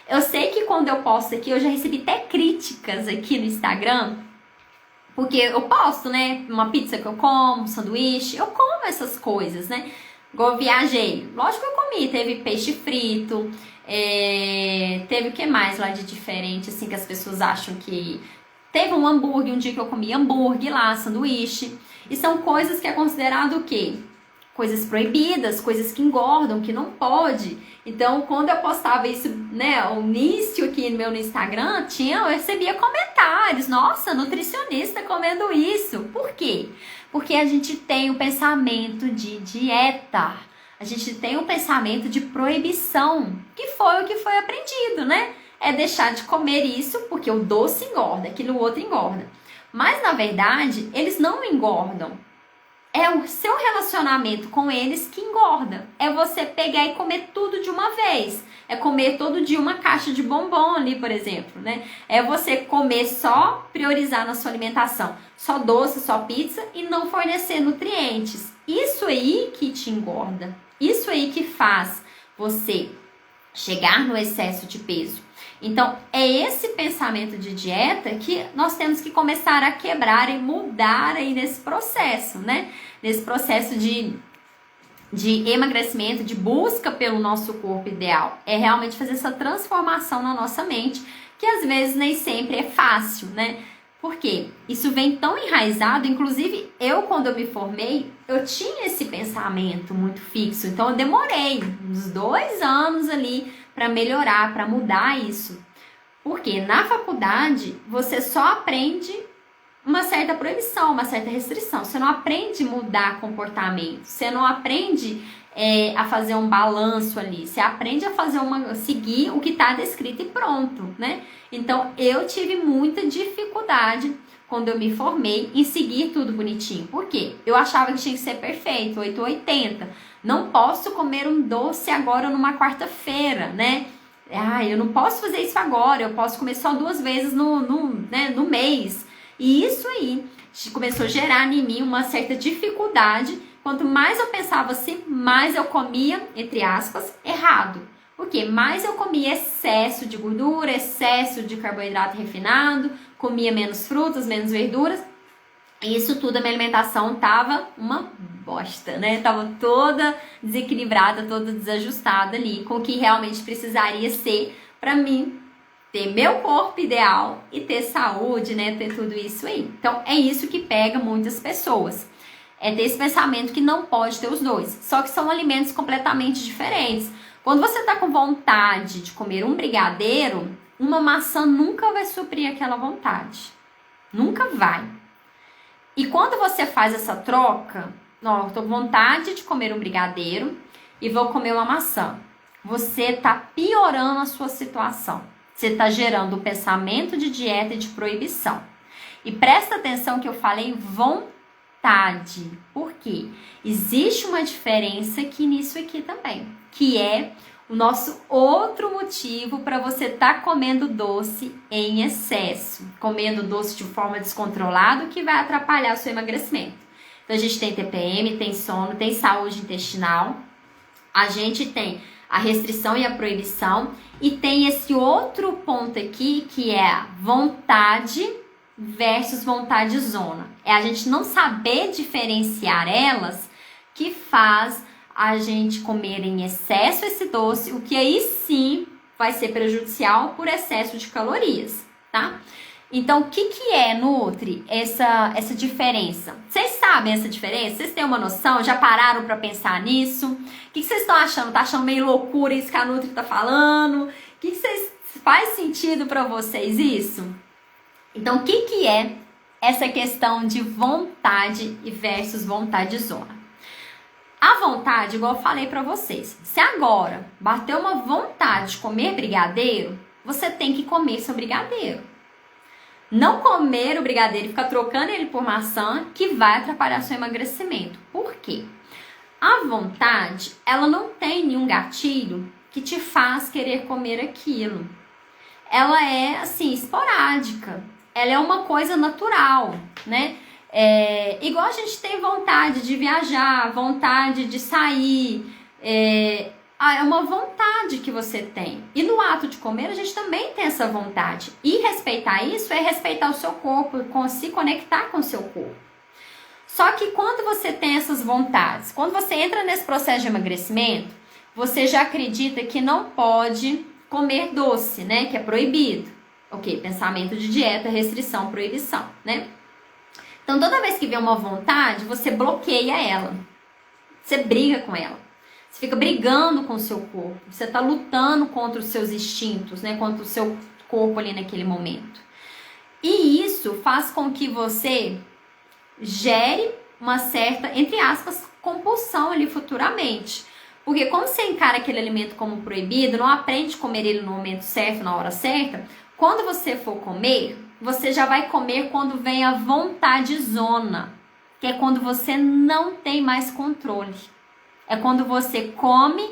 Eu sei que quando eu posto aqui, eu já recebi até críticas aqui no Instagram, porque eu posto, né, uma pizza que eu como, um sanduíche, eu como essas coisas, né? Igual eu viajei, lógico que eu comi, teve peixe frito, teve o que mais lá de diferente, assim, que as pessoas acham que... Teve um hambúrguer, um dia que eu comi hambúrguer lá, sanduíche, e são coisas que é considerado o quê? Coisas proibidas, coisas que engordam, que não pode. Então, quando eu postava isso, né, o início aqui no Instagram, eu recebia comentários. Nossa, nutricionista comendo isso. Por quê? Porque a gente tem o pensamento de dieta. A gente tem o pensamento de proibição, que foi o que foi aprendido, né? É deixar de comer isso porque o doce engorda, aquilo outro engorda. Mas, na verdade, eles não engordam. É o seu relacionamento com eles que engorda. É você pegar e comer tudo de uma vez. É comer todo dia uma caixa de bombom ali, por exemplo, né? É você comer só, priorizar na sua alimentação, só doce, só pizza e não fornecer nutrientes. Isso aí que te engorda. Isso aí que faz você chegar no excesso de peso. Então, é esse pensamento de dieta que nós temos que começar a quebrar e mudar aí nesse processo, né? Nesse processo de emagrecimento, de busca pelo nosso corpo ideal. É realmente fazer essa transformação na nossa mente, que às vezes nem sempre é fácil, né? Por quê? Isso vem tão enraizado, inclusive eu, quando eu me formei, eu tinha esse pensamento muito fixo. Então, eu demorei uns 2 anos ali para melhorar, para mudar isso. Porque na faculdade, você só aprende uma certa proibição, uma certa restrição. Você não aprende a mudar comportamento. Você não aprende a fazer um balanço ali. Você aprende a fazer seguir o que está descrito e pronto, né? Então, eu tive muita dificuldade quando eu me formei em seguir tudo bonitinho. Por quê? Eu achava que tinha que ser perfeito, 880. Não posso comer um doce agora numa quarta-feira, né? Eu não posso fazer isso agora, eu posso comer só 2 vezes no mês. E isso aí começou a gerar em mim uma certa dificuldade. Quanto mais eu pensava assim, mais eu comia, entre aspas, errado. Porque mais eu comia excesso de gordura, excesso de carboidrato refinado, comia menos frutas, menos verduras. E isso tudo, a minha alimentação tava uma bosta, né? Tava toda desequilibrada, toda desajustada ali, com o que realmente precisaria ser para mim ter meu corpo ideal e ter saúde, né? Ter tudo isso aí. Então, é isso que pega muitas pessoas. É ter esse pensamento que não pode ter os dois. Só que são alimentos completamente diferentes. Quando você tá com vontade de comer um brigadeiro, uma maçã nunca vai suprir aquela vontade. Nunca vai. E quando você faz essa troca, eu tô com vontade de comer um brigadeiro e vou comer uma maçã. Você tá piorando a sua situação. Você está gerando o pensamento de dieta e de proibição. E presta atenção que eu falei vontade. Por quê? Existe uma diferença aqui nisso aqui também, que é o nosso outro motivo para você estar comendo doce em excesso. Comendo doce de forma descontrolada, que vai atrapalhar o seu emagrecimento. Então, a gente tem TPM, tem sono, tem saúde intestinal. A gente tem a restrição e a proibição. E tem esse outro ponto aqui, que é a vontade versus vontade zona. É a gente não saber diferenciar elas que faz a gente comer em excesso esse doce, o que aí sim vai ser prejudicial por excesso de calorias, tá? Então, o que é, Nutri, essa diferença? Vocês sabem essa diferença? Vocês têm uma noção? Já pararam para pensar nisso? O que vocês estão achando? Tá achando meio loucura isso que a Nutri tá falando? Faz sentido para vocês isso? Então, o que é essa questão de vontade versus vontade zona? A vontade, igual eu falei para vocês, se agora bater uma vontade de comer brigadeiro, você tem que comer seu brigadeiro. Não comer o brigadeiro e ficar trocando ele por maçã, que vai atrapalhar seu emagrecimento. Por quê? A vontade, ela não tem nenhum gatilho que te faz querer comer aquilo. ela é assim, esporádica. Ela é uma coisa natural, né? Igual a gente tem vontade de viajar, vontade de sair, é uma vontade que você tem. E no ato de comer, a gente também tem essa vontade. E respeitar isso é respeitar o seu corpo, se conectar com o seu corpo. Só que quando você tem essas vontades, quando você entra nesse processo de emagrecimento, você já acredita que não pode comer doce, né? Que é proibido. Ok, pensamento de dieta, restrição, proibição, né? Então, toda vez que vem uma vontade, você bloqueia ela. Você briga com ela. Você fica brigando com o seu corpo. Você está lutando contra os seus instintos, né? Contra o seu corpo ali naquele momento. E isso faz com que você gere uma certa, entre aspas, compulsão ali futuramente. Porque como você encara aquele alimento como proibido, não aprende a comer ele no momento certo, na hora certa, quando você for comer, você já vai comer quando vem a vontadezona, que é quando você não tem mais controle. É quando você come,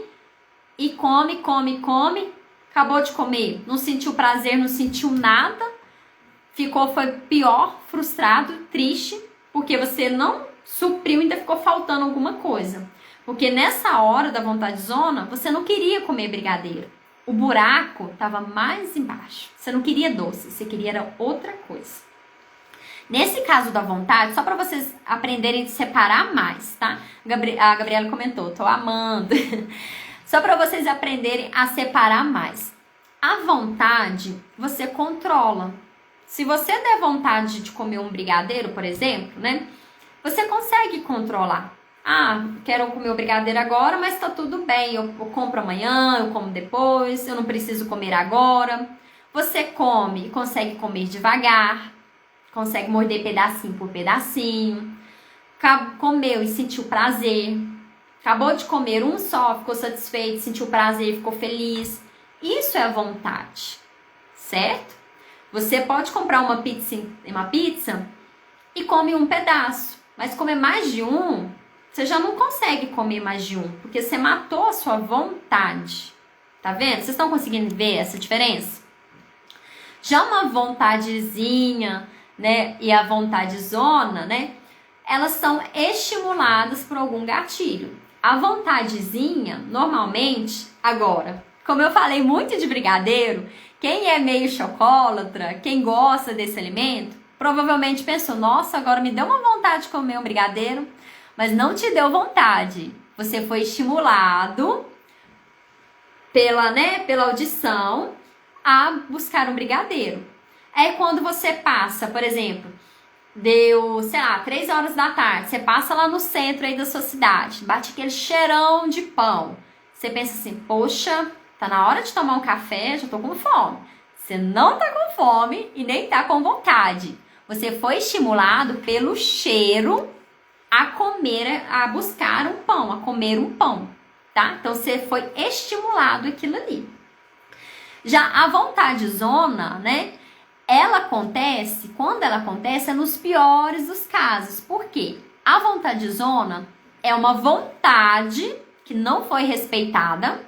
acabou de comer, não sentiu prazer, não sentiu nada, foi pior, frustrado, triste, porque você não supriu e ainda ficou faltando alguma coisa. Porque nessa hora da vontadezona, você não queria comer brigadeiro. O buraco estava mais embaixo. Você não queria doce, você queria era outra coisa. Nesse caso da vontade, só para vocês aprenderem a separar mais, tá? A Gabriela comentou, tô amando. Só para vocês aprenderem a separar mais. A vontade, você controla. Se você der vontade de comer um brigadeiro, por exemplo, né? Você consegue controlar. Ah, quero comer o brigadeiro agora, mas tá tudo bem. Eu compro amanhã, eu como depois, eu não preciso comer agora. Você come e consegue comer devagar, consegue morder pedacinho por pedacinho. Comeu e sentiu prazer. Acabou de comer um só, ficou satisfeito, sentiu prazer, ficou feliz. Isso é a vontade, certo? Você pode comprar uma pizza e come um pedaço, mas comer mais de um, você já não consegue comer mais de um, porque você matou a sua vontade. Tá vendo? Vocês estão conseguindo ver essa diferença? Já uma vontadezinha, né, e a vontadezona, né, elas são estimuladas por algum gatilho. A vontadezinha, normalmente, agora, como eu falei muito de brigadeiro, quem é meio chocolatra, quem gosta desse alimento, provavelmente pensou, nossa, agora me deu uma vontade de comer um brigadeiro, mas não te deu vontade. Você foi estimulado pela audição a buscar um brigadeiro. É quando você passa, por exemplo, deu, 3 horas da tarde, você passa lá no centro aí da sua cidade, bate aquele cheirão de pão. Você pensa assim, poxa, tá na hora de tomar um café, já tô com fome. Você não tá com fome e nem tá com vontade. Você foi estimulado pelo cheiro a comer, a buscar um pão, a comer um pão, tá? Então você foi estimulado aquilo ali. Já a vontadezona, né? Quando ela acontece, é nos piores dos casos. Por quê? A vontadezona é uma vontade que não foi respeitada.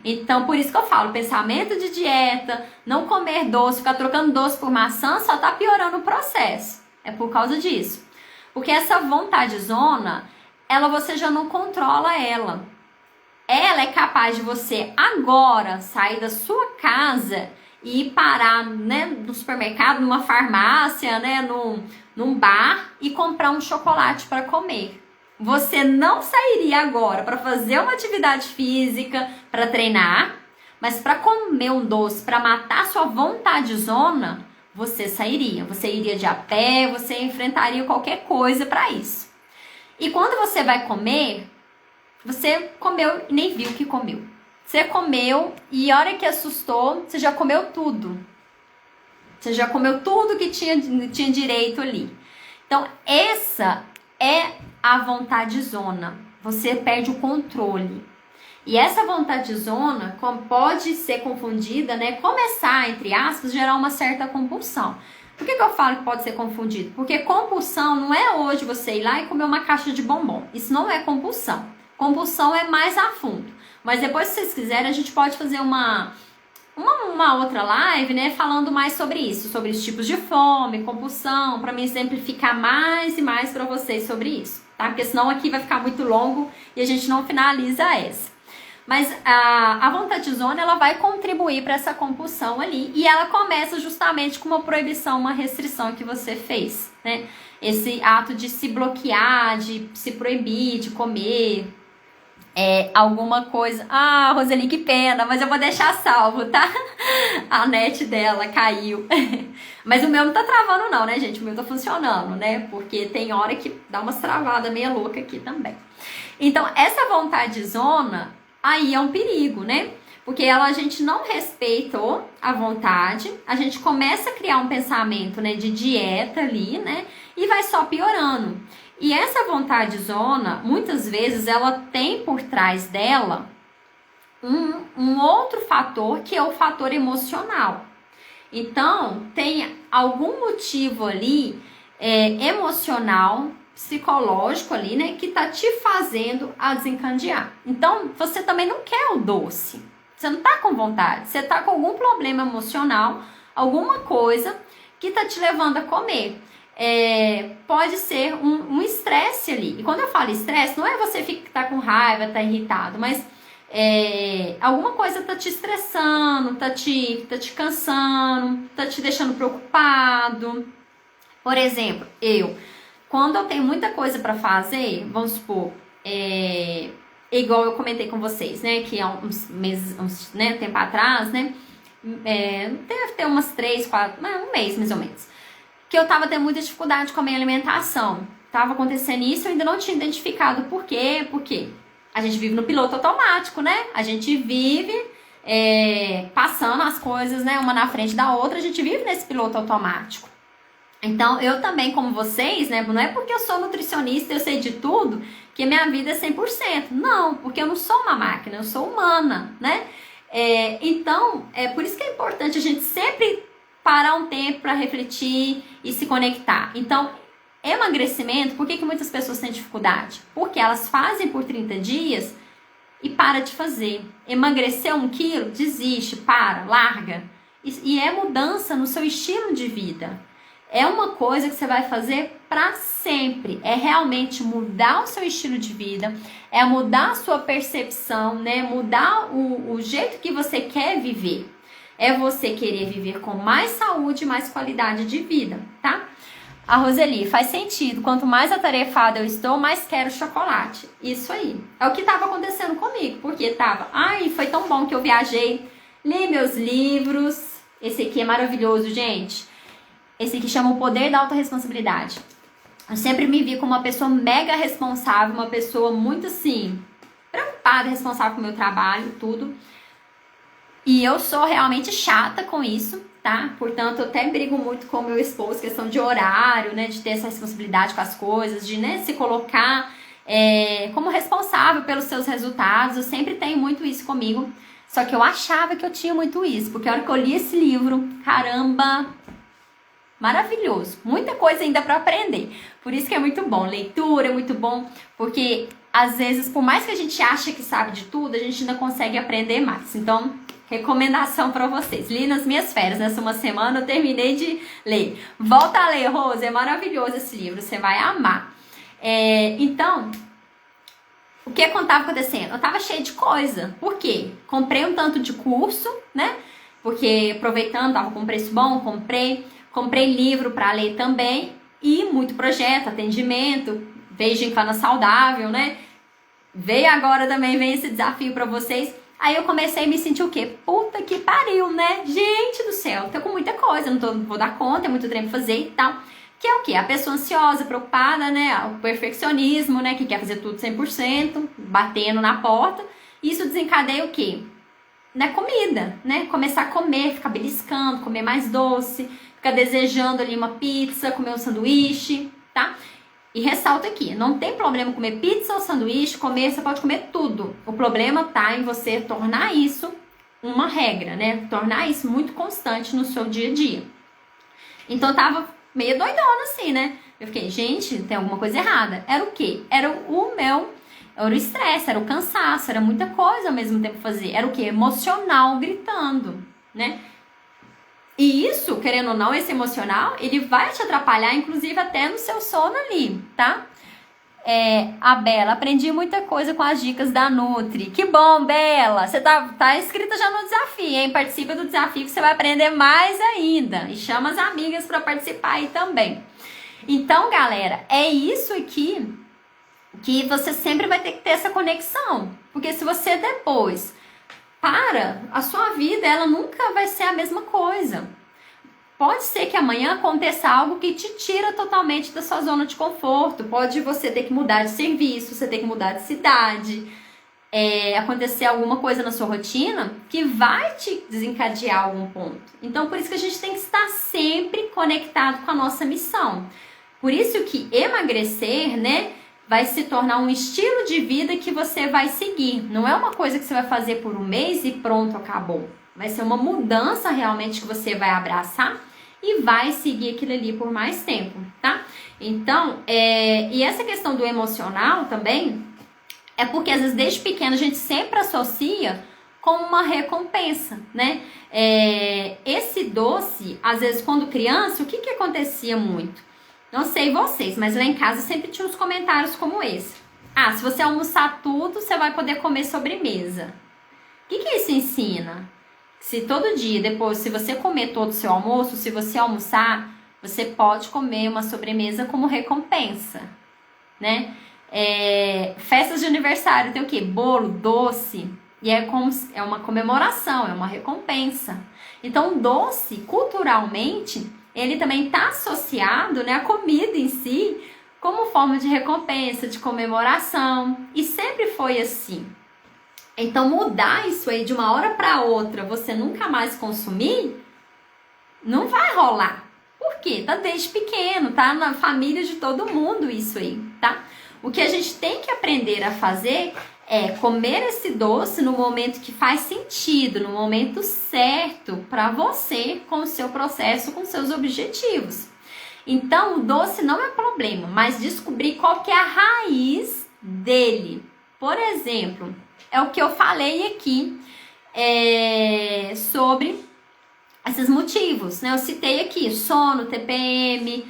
Então, por isso que eu falo, pensamento de dieta, não comer doce, ficar trocando doce por maçã, só tá piorando o processo. É por causa disso. Porque essa vontadezona, você já não controla ela. Ela é capaz de você agora sair da sua casa e ir parar, né, no supermercado, numa farmácia, né, num bar e comprar um chocolate para comer. Você não sairia agora para fazer uma atividade física, para treinar, mas para comer um doce, para matar sua vontadezona, você sairia. Você iria de a pé, você enfrentaria qualquer coisa para isso. E quando você vai comer, você comeu e nem viu que comeu. Você comeu e a hora que assustou, você já comeu tudo. Você já comeu tudo que tinha direito ali. Então, essa é a vontadezona. Você perde o controle. E essa vontadezona pode ser confundida, né? Começar, entre aspas, gerar uma certa compulsão. Por que eu falo que pode ser confundido? Porque compulsão não é hoje você ir lá e comer uma caixa de bombom. Isso não é compulsão. Compulsão é mais a fundo. Mas depois, se vocês quiserem, a gente pode fazer uma outra live, né, falando mais sobre isso, sobre os tipos de fome, compulsão, para me exemplificar mais e mais para vocês sobre isso, tá? Porque senão aqui vai ficar muito longo e a gente não finaliza essa. Mas a vontade zona, ela vai contribuir para essa compulsão ali, e ela começa justamente com uma proibição, uma restrição que você fez, né? Esse ato de se bloquear, de se proibir de comer, alguma coisa. Ah, Roseli, que pena, mas eu vou deixar salvo, tá? A net dela caiu. Mas o meu não tá travando não, né, gente? O meu tá funcionando, né? Porque tem hora que dá umas travadas meia louca aqui também. Então, essa vontade zona, aí é um perigo, né? Porque a gente não respeitou a vontade, a gente começa a criar um pensamento, né, de dieta ali, né? E vai só piorando. E essa vontade zona, muitas vezes, ela tem por trás dela um outro fator, que é o fator emocional. Então, tem algum motivo ali emocional, psicológico ali, né, que tá te fazendo a desencadear. Então, você também não quer o doce. Você não tá com vontade. Você tá com algum problema emocional, alguma coisa que tá te levando a comer. Pode ser um estresse ali. E quando eu falo estresse, não é você tá com raiva, tá irritado, mas alguma coisa tá te estressando, tá te cansando, tá te deixando preocupado. Por exemplo, quando eu tenho muita coisa para fazer, vamos supor, igual eu comentei com vocês, né, que há uns meses, né, tempo atrás, né, deve ter umas 3, 4, um mês mais ou menos, que eu tava tendo muita dificuldade com a minha alimentação. Tava acontecendo isso, eu ainda não tinha identificado por quê, porque a gente vive no piloto automático, né? A gente vive passando as coisas, né, uma na frente da outra, a gente vive nesse piloto automático. Então, eu também, como vocês, né, não é porque eu sou nutricionista, eu sei de tudo, que minha vida é 100%. Não, porque eu não sou uma máquina, eu sou humana, né? Então, é por isso que é importante a gente sempre parar um tempo para refletir e se conectar. Então, emagrecimento, por que muitas pessoas têm dificuldade? Porque elas fazem por 30 dias e para de fazer. Emagrecer 1 quilo, desiste, para, larga. E é mudança no seu estilo de vida. É uma coisa que você vai fazer para sempre. É realmente mudar o seu estilo de vida, é mudar a sua percepção, né? Mudar o jeito que você quer viver. É você querer viver com mais saúde e mais qualidade de vida, tá? A Roseli, faz sentido. Quanto mais atarefada eu estou, mais quero chocolate. Isso aí. É o que estava acontecendo comigo. Porque foi tão bom que eu viajei, li meus livros. Esse aqui é maravilhoso, gente. Esse aqui chama O Poder da Autorresponsabilidade. Eu sempre me vi como uma pessoa mega responsável, uma pessoa muito assim, preocupada, responsável com o meu trabalho, tudo. E eu sou realmente chata com isso, tá? Portanto, eu até brigo muito com o meu esposo, questão de horário, né? De ter essa responsabilidade com as coisas, de, né, se colocar como responsável pelos seus resultados. Eu sempre tenho muito isso comigo. Só que eu achava que eu tinha muito isso, porque a hora que eu li esse livro, caramba, maravilhoso. Muita coisa ainda para aprender. Por isso que é muito bom. Leitura é muito bom, porque às vezes, por mais que a gente ache que sabe de tudo, a gente ainda consegue aprender mais. Então, recomendação para vocês. Li nas minhas férias, nessa uma semana eu terminei de ler. Volta a ler, Rose, é maravilhoso esse livro, você vai amar. Então, o que estava acontecendo? Eu estava cheia de coisa. Por quê? Comprei um tanto de curso, né? Porque aproveitando, tava com preço bom, comprei livro para ler também e muito projeto, atendimento, veio Gincana Saudável, né? Vem esse desafio para vocês. Aí eu comecei a me sentir o quê? Puta que pariu, né? Gente do céu, tô com muita coisa, não vou dar conta, é muito tempo pra fazer e tal. Que é o quê? A pessoa ansiosa, preocupada, né? O perfeccionismo, né? Que quer fazer tudo 100%, batendo na porta. Isso desencadeia o quê? Na comida, né? Começar a comer, ficar beliscando, comer mais doce, ficar desejando ali uma pizza, comer um sanduíche, tá? E ressalto aqui, não tem problema comer pizza ou sanduíche, você pode comer tudo. O problema tá em você tornar isso uma regra, né? Tornar isso muito constante no seu dia a dia. Então eu tava meio doidona assim, né? Eu fiquei, gente, tem alguma coisa errada. Era o quê? Era o estresse, era o cansaço, era muita coisa ao mesmo tempo fazer. Era o quê? Emocional gritando. né? E isso, querendo ou não, esse emocional, ele vai te atrapalhar, inclusive até no seu sono ali, tá? A Bela, aprendi muita coisa com as dicas da Nutri. Que bom, Bela! Você tá inscrita já no desafio, hein? Participa do desafio que você vai aprender mais ainda. E chama as amigas para participar aí também. Então, galera, é isso aqui que você sempre vai ter que ter essa conexão. Porque se você depois a sua vida, ela nunca vai ser a mesma coisa. Pode ser que amanhã aconteça algo que te tira totalmente da sua zona de conforto. Pode você ter que mudar de serviço, você ter que mudar de cidade, acontecer alguma coisa na sua rotina que vai te desencadear algum ponto. Então, por isso que a gente tem que estar sempre conectado com a nossa missão. Por isso que emagrecer, né, vai se tornar um estilo de vida que você vai seguir. Não é uma coisa que você vai fazer por um mês e pronto, acabou. Vai ser uma mudança realmente que você vai abraçar e vai seguir aquilo ali por mais tempo, tá? Então, e essa questão do emocional também é porque às vezes desde pequeno a gente sempre associa com uma recompensa, né? Esse doce, às vezes quando criança, o que acontecia muito? Não sei vocês, mas lá em casa sempre tinha uns comentários como esse. Ah, se você almoçar tudo, você vai poder comer sobremesa. O que isso ensina? Se todo dia, depois, se você comer todo o seu almoço, se você almoçar, você pode comer uma sobremesa como recompensa, né? Festas de aniversário tem o quê? Bolo, doce, e é uma comemoração, é uma recompensa. Então, o doce, culturalmente, ele também está associado, né, à comida em si, como forma de recompensa, de comemoração, e sempre foi assim. Então, mudar isso aí de uma hora para outra, você nunca mais consumir, não vai rolar. Por quê? Tá desde pequeno, tá na família de todo mundo isso aí, tá? O que a gente tem que aprender a fazer é comer esse doce no momento que faz sentido, no momento certo para você, com o seu processo, com seus objetivos. Então, o doce não é problema, mas descobrir qual que é a raiz dele. Por exemplo, é o que eu falei aqui sobre esses motivos, né? Eu citei aqui sono, TPM,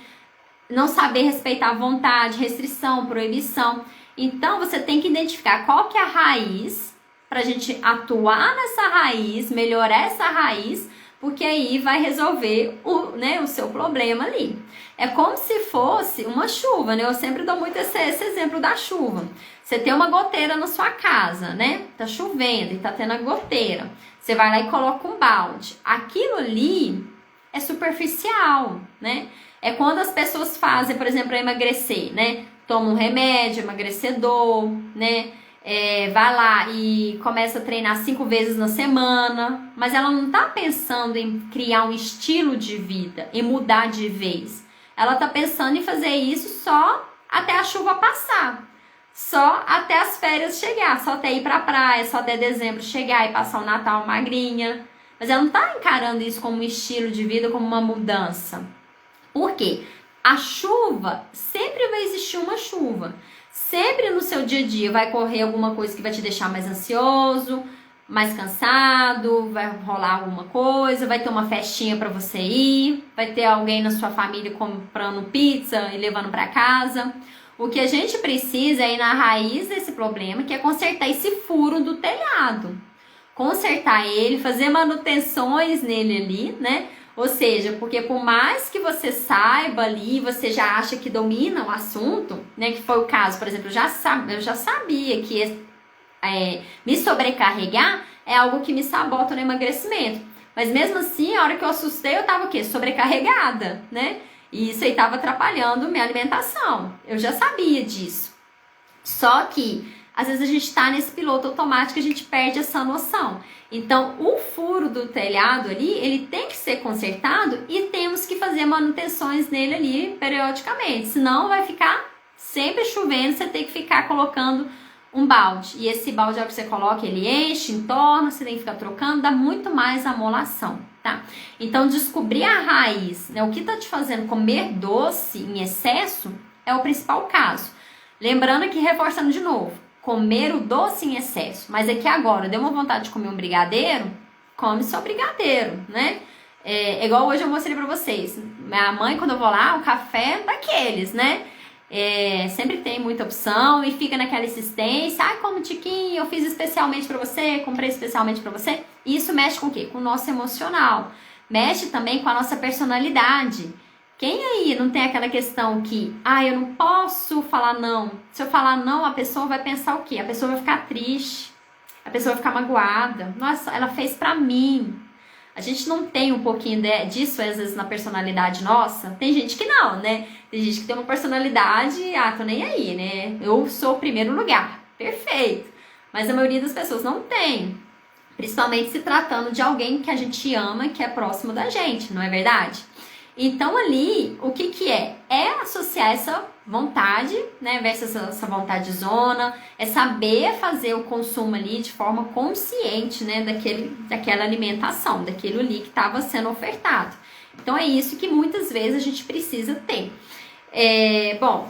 não saber respeitar a vontade, restrição, proibição. Então, você tem que identificar qual que é a raiz para a gente atuar nessa raiz, melhorar essa raiz, porque aí vai resolver o seu problema ali. É como se fosse uma chuva, né? Eu sempre dou muito esse exemplo da chuva. Você tem uma goteira na sua casa, né? Tá chovendo e tá tendo a goteira. Você vai lá e coloca um balde. Aquilo ali é superficial, né? É quando as pessoas fazem, por exemplo, emagrecer, né? Toma um remédio emagrecedor, né? Vai lá e começa a treinar 5 vezes na semana, mas ela não tá pensando em criar um estilo de vida, em mudar de vez. Ela tá pensando em fazer isso só até a chuva passar, só até as férias chegar, só até ir pra praia, só até dezembro chegar e passar o Natal magrinha. Mas ela não tá encarando isso como um estilo de vida, como uma mudança. Por quê? A chuva, sempre vai existir uma chuva. Sempre no seu dia a dia vai correr alguma coisa que vai te deixar mais ansioso, mais cansado, vai rolar alguma coisa, vai ter uma festinha para você ir, vai ter alguém na sua família comprando pizza e levando para casa. O que a gente precisa é ir na raiz desse problema, que é consertar esse furo do telhado. Consertar ele, fazer manutenções nele ali, né? Ou seja, porque por mais que você saiba ali, você já acha que domina o assunto, né? Que foi o caso, por exemplo, eu já sabia que me sobrecarregar é algo que me sabota no emagrecimento. Mas mesmo assim, a hora que eu assustei, eu tava o quê? Sobrecarregada, né? E isso aí tava atrapalhando minha alimentação. Eu já sabia disso. Só que, às vezes a gente tá nesse piloto automático e a gente perde essa noção. Então, o furo do telhado ali, ele tem que ser consertado e temos que fazer manutenções nele ali periodicamente. Senão vai ficar sempre chovendo, você tem que ficar colocando um balde. E esse balde, a hora que você coloca, ele enche, entorna, você tem que ficar trocando, dá muito mais amolação, tá? Então, descobrir a raiz, né? O que tá te fazendo comer doce em excesso é o principal caso. Lembrando aqui, reforçando de novo, comer o doce em excesso. Mas é que agora, deu uma vontade de comer um brigadeiro, come só brigadeiro, né? É igual hoje eu mostrei pra vocês. Minha mãe, quando eu vou lá, o café é daqueles, né? Sempre tem muita opção e fica naquela insistência. Ai, como tiquinho, eu fiz especialmente pra você, comprei especialmente pra você. E isso mexe com o quê? Com o nosso emocional. Mexe também com a nossa personalidade. Quem aí não tem aquela questão que, eu não posso falar não. Se eu falar não, a pessoa vai pensar o quê? A pessoa vai ficar triste. A pessoa vai ficar magoada. Nossa, ela fez pra mim. A gente não tem um pouquinho disso, às vezes, na personalidade nossa. Tem gente que não, né? Tem gente que tem uma personalidade, tô nem aí, né? Eu sou o primeiro lugar. Perfeito. Mas a maioria das pessoas não tem. Principalmente se tratando de alguém que a gente ama, que é próximo da gente, não é verdade? Então ali, o que é? É associar essa vontade, né, versus essa vontade zona, é saber fazer o consumo ali de forma consciente, né, daquela alimentação, daquilo ali que estava sendo ofertado. Então é isso que muitas vezes a gente precisa ter. Bom,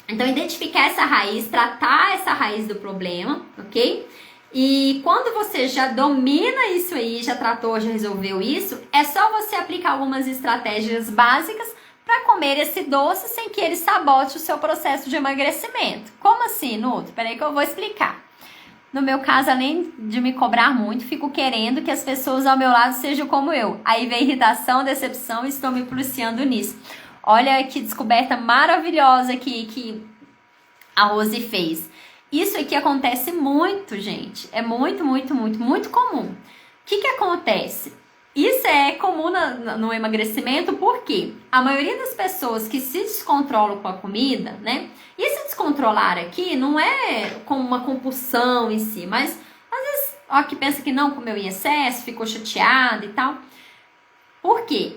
então identificar essa raiz, tratar essa raiz do problema, ok? E quando você já domina isso aí, já tratou, já resolveu isso, é só você aplicar algumas estratégias básicas para comer esse doce sem que ele sabote o seu processo de emagrecimento. Como assim, Nutri? Peraí que eu vou explicar. No meu caso, além de me cobrar muito, fico querendo que as pessoas ao meu lado sejam como eu. Aí vem irritação, decepção e estou me policiando nisso. Olha que descoberta maravilhosa que a Rose fez. Isso aqui acontece muito, gente. É muito, muito, muito, muito comum. O que acontece? Isso é comum no emagrecimento porque a maioria das pessoas que se descontrolam com a comida, né? E se descontrolar aqui não é como uma compulsão em si, mas às vezes, que pensa que não comeu em excesso, ficou chateado e tal. Por quê?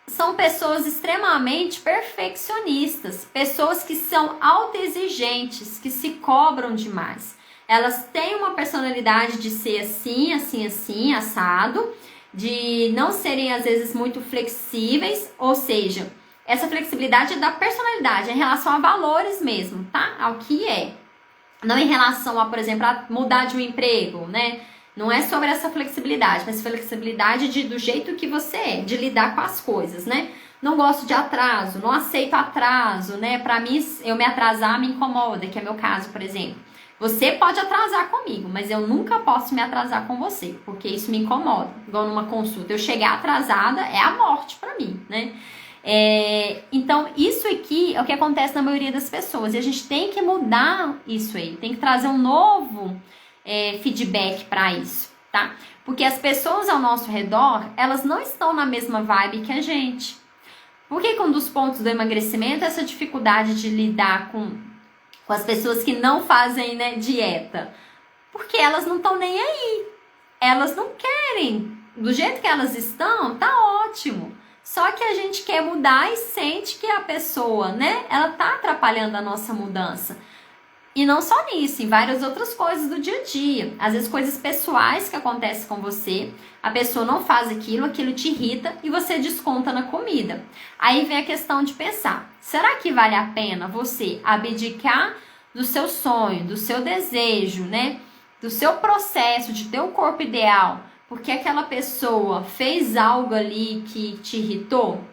São pessoas extremamente perfeccionistas, pessoas que são autoexigentes, que se cobram demais. Elas têm uma personalidade de ser assim, assim, assim, assado, de não serem às vezes muito flexíveis, ou seja, essa flexibilidade é da personalidade, é em relação a valores mesmo, tá? Ao que é. Não em relação a, por exemplo, a mudar de um emprego, né? Não é sobre essa flexibilidade, mas flexibilidade do jeito que você é, de lidar com as coisas, né? Não gosto de atraso, não aceito atraso, né? Pra mim, eu me atrasar me incomoda, que é meu caso, por exemplo. Você pode atrasar comigo, mas eu nunca posso me atrasar com você, porque isso me incomoda. Igual numa consulta, eu chegar atrasada é a morte pra mim, né? Então, isso aqui é o que acontece na maioria das pessoas. E a gente tem que mudar isso aí, tem que trazer um novo feedback para isso, tá? Porque as pessoas ao nosso redor, elas não estão na mesma vibe que a gente. Por que um dos pontos do emagrecimento é essa dificuldade de lidar com as pessoas que não fazem, né, dieta? Porque elas não estão nem aí. Elas não querem. Do jeito que elas estão, tá ótimo. Só que a gente quer mudar e sente que a pessoa, né, ela tá atrapalhando a nossa mudança. E não só nisso, em várias outras coisas do dia a dia. Às vezes coisas pessoais que acontecem com você, a pessoa não faz aquilo te irrita e você desconta na comida. Aí vem a questão de pensar, será que vale a pena você abdicar do seu sonho, do seu desejo, né? Do seu processo de ter o corpo ideal, porque aquela pessoa fez algo ali que te irritou?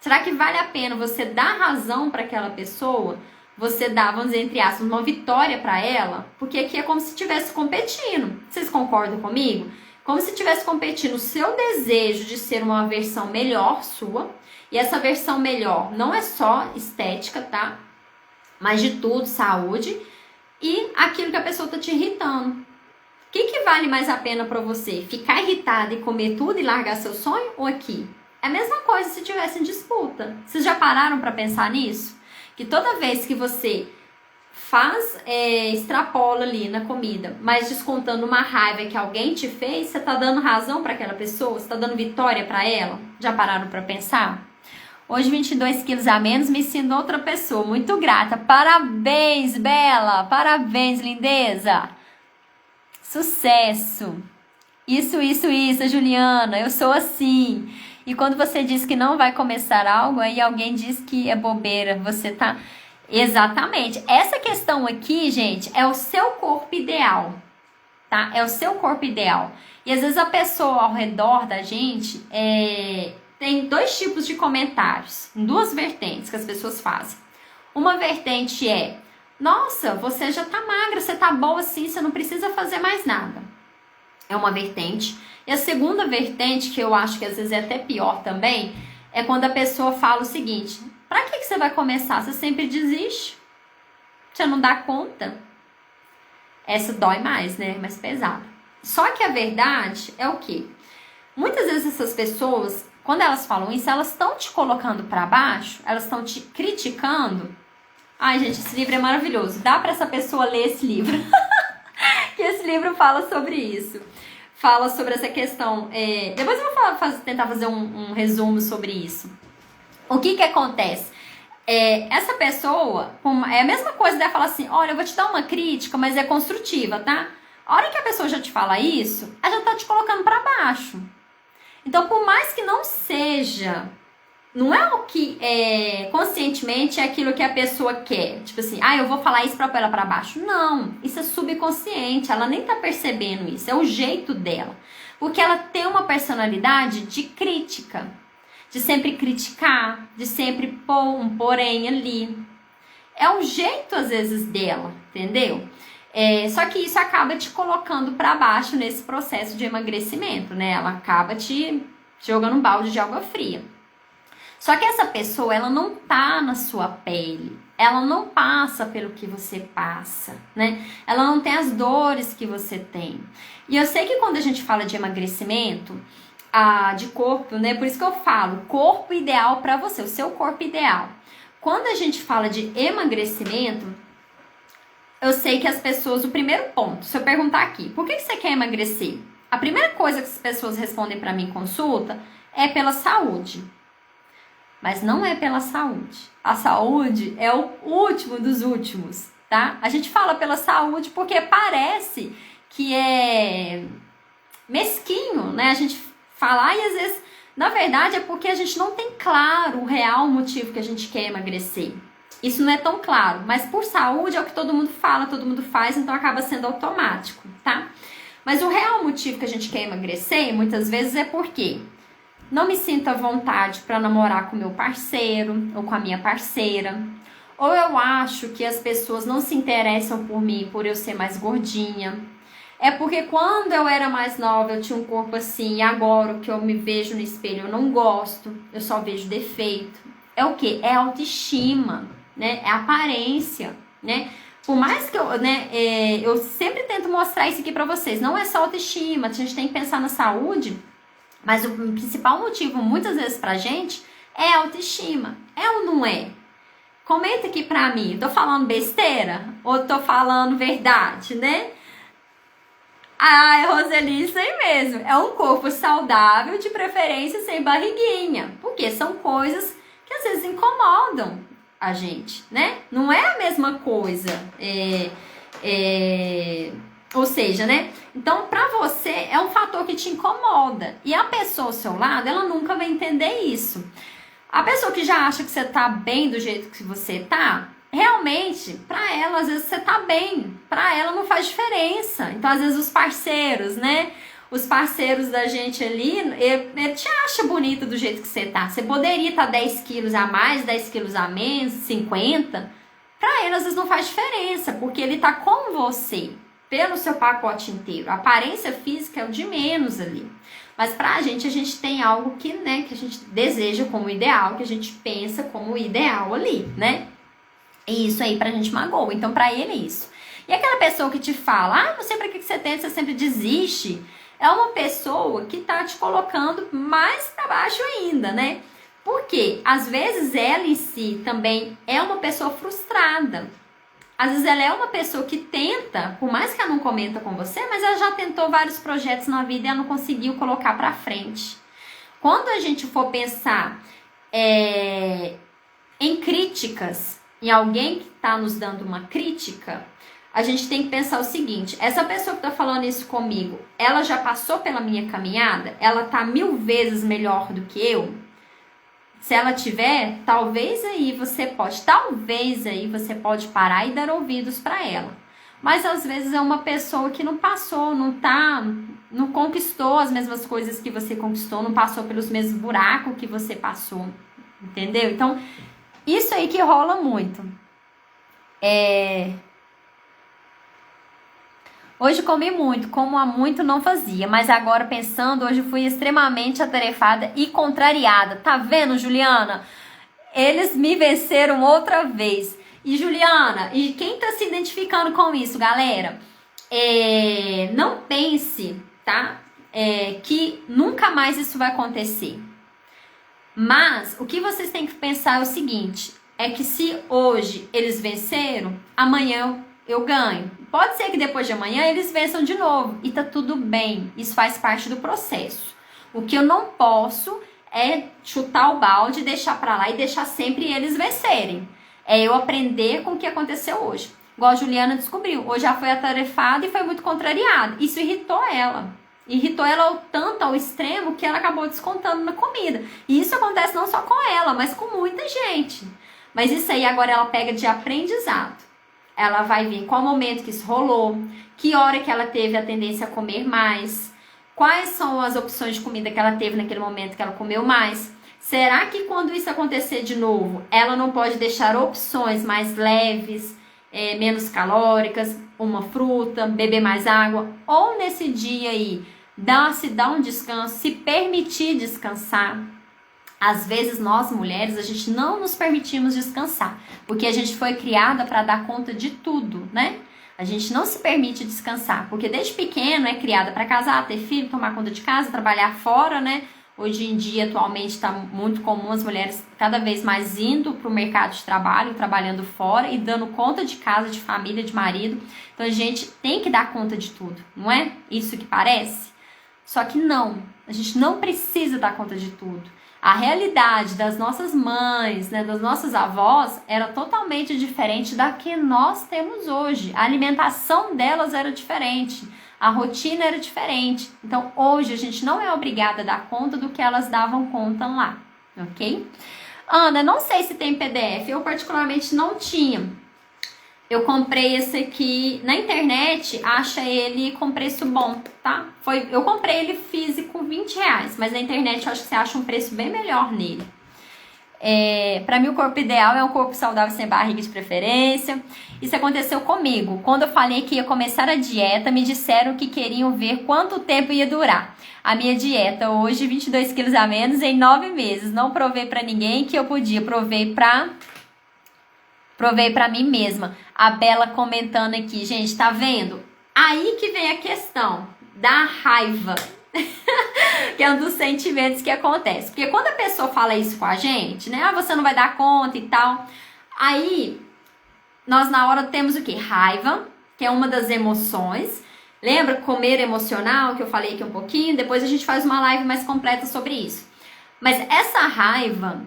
Será que vale a pena você dar razão para aquela pessoa? Você dá, vamos dizer, entre aspas, uma vitória para ela? Porque aqui é como se estivesse competindo. Vocês concordam comigo? Como se estivesse competindo o seu desejo de ser uma versão melhor sua. E essa versão melhor não é só estética, tá? Mas de tudo, saúde. E aquilo que a pessoa tá te irritando. O que vale mais a pena para você? Ficar irritada e comer tudo e largar seu sonho? Ou aqui? É a mesma coisa se tivesse em disputa. Vocês já pararam para pensar nisso? Que toda vez que você extrapola ali na comida, mas descontando uma raiva que alguém te fez, você tá dando razão para aquela pessoa? Você tá dando vitória para ela? Já pararam para pensar? Hoje 22 quilos a menos, me sinto outra pessoa, muito grata. Parabéns, Bela! Parabéns, lindeza! Sucesso! Isso, Juliana, eu sou assim. E quando você diz que não vai começar algo, aí alguém diz que é bobeira, você tá... Exatamente. Essa questão aqui, gente, é o seu corpo ideal. tá? É o seu corpo ideal. E às vezes a pessoa ao redor da gente tem dois tipos de comentários, duas vertentes que as pessoas fazem. Uma vertente é: nossa, você já tá magra, você tá boa assim, você não precisa fazer mais nada. É uma vertente. E a segunda vertente, que eu acho que às vezes é até pior também, é quando a pessoa fala o seguinte: pra que você vai começar? Você sempre desiste. Você não dá conta. Essa dói mais, né? Mais pesada. Só que a verdade é o quê? Muitas vezes essas pessoas, quando elas falam isso, elas estão te colocando pra baixo, elas estão te criticando. Ai, gente, esse livro é maravilhoso. Dá pra essa pessoa ler esse livro. Que esse livro fala sobre isso. Fala sobre essa questão. Depois eu vou tentar fazer um resumo sobre isso. O que acontece? Essa pessoa, é a mesma coisa dela falar assim: olha, eu vou te dar uma crítica, mas é construtiva, tá? A hora que a pessoa já te fala isso, ela já tá te colocando pra baixo. Então, por mais que não seja, não é o que conscientemente é aquilo que a pessoa quer. Tipo assim, eu vou falar isso pra pôr ela pra baixo. Não, isso é subconsciente, ela nem tá percebendo isso, é o jeito dela. Porque ela tem uma personalidade de crítica, de sempre criticar, de sempre pôr um porém ali. É o jeito, às vezes, dela, entendeu? Só que isso acaba te colocando pra baixo nesse processo de emagrecimento, né? Ela acaba te jogando um balde de água fria. Só que essa pessoa, ela não tá na sua pele. Ela não passa pelo que você passa, né? Ela não tem as dores que você tem. E eu sei que quando a gente fala de emagrecimento, de corpo, né? Por isso que eu falo, corpo ideal pra você, o seu corpo ideal. Quando a gente fala de emagrecimento, eu sei que as pessoas, o primeiro ponto, se eu perguntar aqui, por que você quer emagrecer? A primeira coisa que as pessoas respondem pra mim em consulta é pela saúde. Mas não é pela saúde. A saúde é o último dos últimos, tá? A gente fala pela saúde porque parece que é mesquinho, né? A gente fala, e às vezes, na verdade, é porque a gente não tem claro o real motivo que a gente quer emagrecer. Isso não é tão claro, mas por saúde é o que todo mundo fala, todo mundo faz, então acaba sendo automático, tá? Mas o real motivo que a gente quer emagrecer, muitas vezes, é porque não me sinto à vontade para namorar com meu parceiro ou com a minha parceira. Ou eu acho que as pessoas não se interessam por mim por eu ser mais gordinha. É porque quando eu era mais nova eu tinha um corpo assim, e agora o que eu me vejo no espelho eu não gosto, eu só vejo defeito. É o quê? É autoestima, né? É aparência, né? Por mais que eu sempre tento mostrar isso aqui pra vocês, não é só autoestima, a gente tem que pensar na saúde. Mas o principal motivo, muitas vezes, pra gente, é autoestima. É ou não é? Comenta aqui pra mim. Tô falando besteira? Ou tô falando verdade, né? Roseli, isso aí mesmo. É um corpo saudável, de preferência sem barriguinha. Porque são coisas que às vezes incomodam a gente, né? Não é a mesma coisa. Ou seja, né? Então, pra você, é um fator que te incomoda. E a pessoa ao seu lado, ela nunca vai entender isso. A pessoa que já acha que você tá bem do jeito que você tá, realmente, pra ela, às vezes você tá bem. Pra ela não faz diferença. Então, às vezes, os parceiros, né? Os parceiros da gente ali, ele te acha bonita do jeito que você tá. Você poderia estar 10 quilos a mais, 10 quilos a menos, 50. Pra ele, às vezes, não faz diferença, porque ele tá com você. Pelo seu pacote inteiro. A aparência física é o de menos ali. Mas pra gente tem algo que, né, que a gente deseja como ideal, que a gente pensa como ideal ali, né? E isso aí pra gente magoa. Então, pra ele é isso. E aquela pessoa que te fala, não sei pra que você tenta, você sempre desiste, é uma pessoa que tá te colocando mais pra baixo ainda, né? Porque, às vezes, ela em si também é uma pessoa frustrada. Às vezes ela é uma pessoa que tenta, por mais que ela não comenta com você, mas ela já tentou vários projetos na vida e ela não conseguiu colocar pra frente. Quando a gente for pensar em críticas, em alguém que está nos dando uma crítica, a gente tem que pensar o seguinte: essa pessoa que está falando isso comigo, ela já passou pela minha caminhada? Ela tá 1000 vezes melhor do que eu? Se ela tiver, talvez aí você pode parar e dar ouvidos para ela. mas às vezes é uma pessoa que não passou, não conquistou as mesmas coisas que você conquistou, não passou pelos mesmos buracos que você passou, entendeu? Então, isso aí que rola muito. Hoje comi muito, como há muito não fazia, mas agora pensando, hoje fui extremamente atarefada e contrariada. Tá vendo, Juliana? Eles me venceram outra vez. E Juliana, e quem tá se identificando com isso, galera? Não pense, tá? Que nunca mais isso vai acontecer. Mas o que vocês têm que pensar é o seguinte, é que se hoje eles venceram, amanhã eu ganho. Pode ser que depois de amanhã eles vençam de novo e tá tudo bem, isso faz parte do processo. O que eu não posso é chutar o balde, deixar pra lá e deixar sempre eles vencerem. É eu aprender com o que aconteceu hoje. Igual a Juliana descobriu, hoje já foi atarefada e foi muito contrariada. Isso irritou ela. Irritou ela tanto ao extremo que ela acabou descontando na comida. E isso acontece não só com ela, mas com muita gente. Mas isso aí agora ela pega de aprendizado. Ela vai ver qual momento que isso rolou, que hora que ela teve a tendência a comer mais, quais são as opções de comida que ela teve naquele momento que ela comeu mais. Será que quando isso acontecer de novo, ela não pode deixar opções mais leves, menos calóricas, uma fruta, beber mais água? Ou nesse dia aí, se dar um descanso, se permitir descansar. Às vezes nós mulheres, a gente não nos permitimos descansar, porque a gente foi criada para dar conta de tudo, né? A gente não se permite descansar, porque desde pequeno é criada para casar, ter filho, tomar conta de casa, trabalhar fora, né? Hoje em dia, atualmente, está muito comum as mulheres cada vez mais indo para o mercado de trabalho, trabalhando fora e dando conta de casa, de família, de marido. Então a gente tem que dar conta de tudo, não é? Isso que parece? Só que não, a gente não precisa dar conta de tudo. A realidade das nossas mães, né, das nossas avós, era totalmente diferente da que nós temos hoje. A alimentação delas era diferente, a rotina era diferente. Então, hoje, a gente não é obrigada a dar conta do que elas davam conta lá, ok? Ana, não sei se tem PDF, eu particularmente não tinha. Eu comprei esse aqui na internet, acha ele com preço bom, tá? Eu comprei ele físico, R$20, mas na internet eu acho que você acha um preço bem melhor nele. Pra mim o corpo ideal é um corpo saudável sem barriga de preferência. Isso aconteceu comigo. Quando eu falei que ia começar a dieta, me disseram que queriam ver quanto tempo ia durar. A minha dieta hoje, 22 quilos a menos em 9 meses. Não provei pra ninguém que eu podia, provei pra mim mesma. A Bela comentando aqui, gente, tá vendo? Aí que vem a questão da raiva, que é um dos sentimentos que acontece. Porque quando a pessoa fala isso com a gente, né? Você não vai dar conta e tal. Aí, nós na hora temos o quê? Raiva, que é uma das emoções. Lembra comer emocional, que eu falei aqui um pouquinho? Depois a gente faz uma live mais completa sobre isso. Mas essa raiva,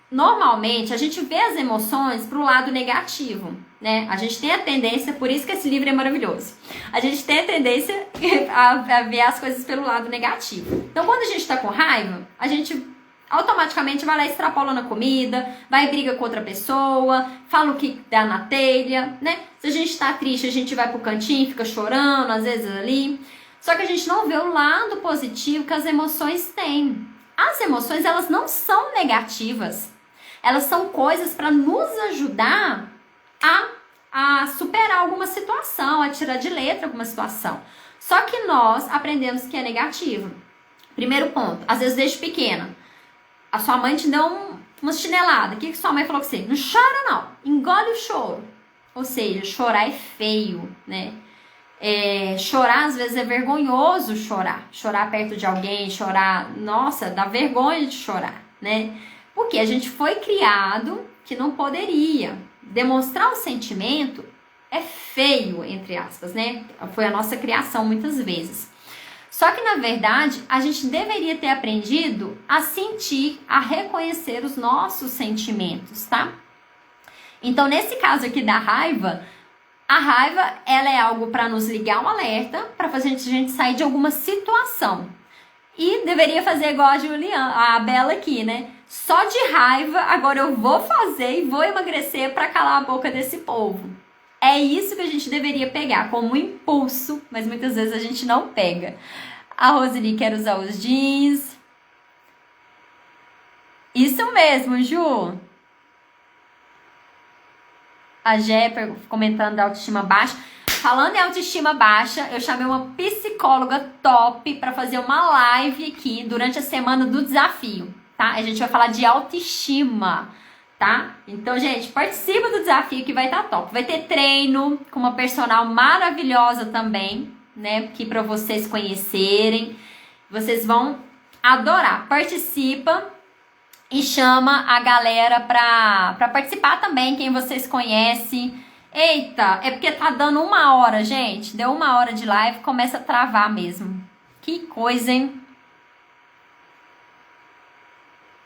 normalmente, a gente vê as emoções pro lado negativo, né? A gente tem a tendência, por isso que esse livro é maravilhoso, a gente tem a tendência a ver as coisas pelo lado negativo. Então, quando a gente tá com raiva, a gente automaticamente vai lá e extrapola na comida, vai e briga com outra pessoa, fala o que dá na telha, né? Se a gente tá triste, a gente vai pro cantinho, fica chorando, às vezes ali. Só que a gente não vê o lado positivo que as emoções têm. As emoções, elas não são negativas. Elas são coisas para nos ajudar a superar alguma situação, a tirar de letra alguma situação. Só que nós aprendemos que é negativo. Primeiro ponto, às vezes desde pequena, a sua mãe te deu uma chinelada. O que sua mãe falou com você? Não chora não, engole o choro. Ou seja, chorar é feio, né? Chorar às vezes é vergonhoso chorar. Chorar perto de alguém, chorar, nossa, dá vergonha de chorar, né? Porque a gente foi criado que não poderia. Demonstrar um sentimento é feio, entre aspas, né? Foi a nossa criação muitas vezes. Só que, na verdade, a gente deveria ter aprendido a sentir, a reconhecer os nossos sentimentos, tá? Então, nesse caso aqui da raiva, a raiva, ela é algo para nos ligar um alerta, para fazer a gente sair de alguma situação. E deveria fazer igual a Juliana, a Bela aqui, né? Só de raiva, agora eu vou fazer e vou emagrecer para calar a boca desse povo. É isso que a gente deveria pegar como impulso, mas muitas vezes a gente não pega. A Roseli quer usar os jeans. Isso mesmo, Ju. A Jé comentando da autoestima baixa. Falando em autoestima baixa, eu chamei uma psicóloga top para fazer uma live aqui durante a semana do desafio, tá? A gente vai falar de autoestima, tá? Então, gente, participa do desafio que vai estar top. Vai ter treino com uma personal maravilhosa também, né? Aqui para vocês conhecerem. Vocês vão adorar. Participa e chama a galera pra participar também, quem vocês conhecem. Eita, é porque tá dando 1 hora, gente. Deu 1 hora de live, começa a travar mesmo. Que coisa, hein?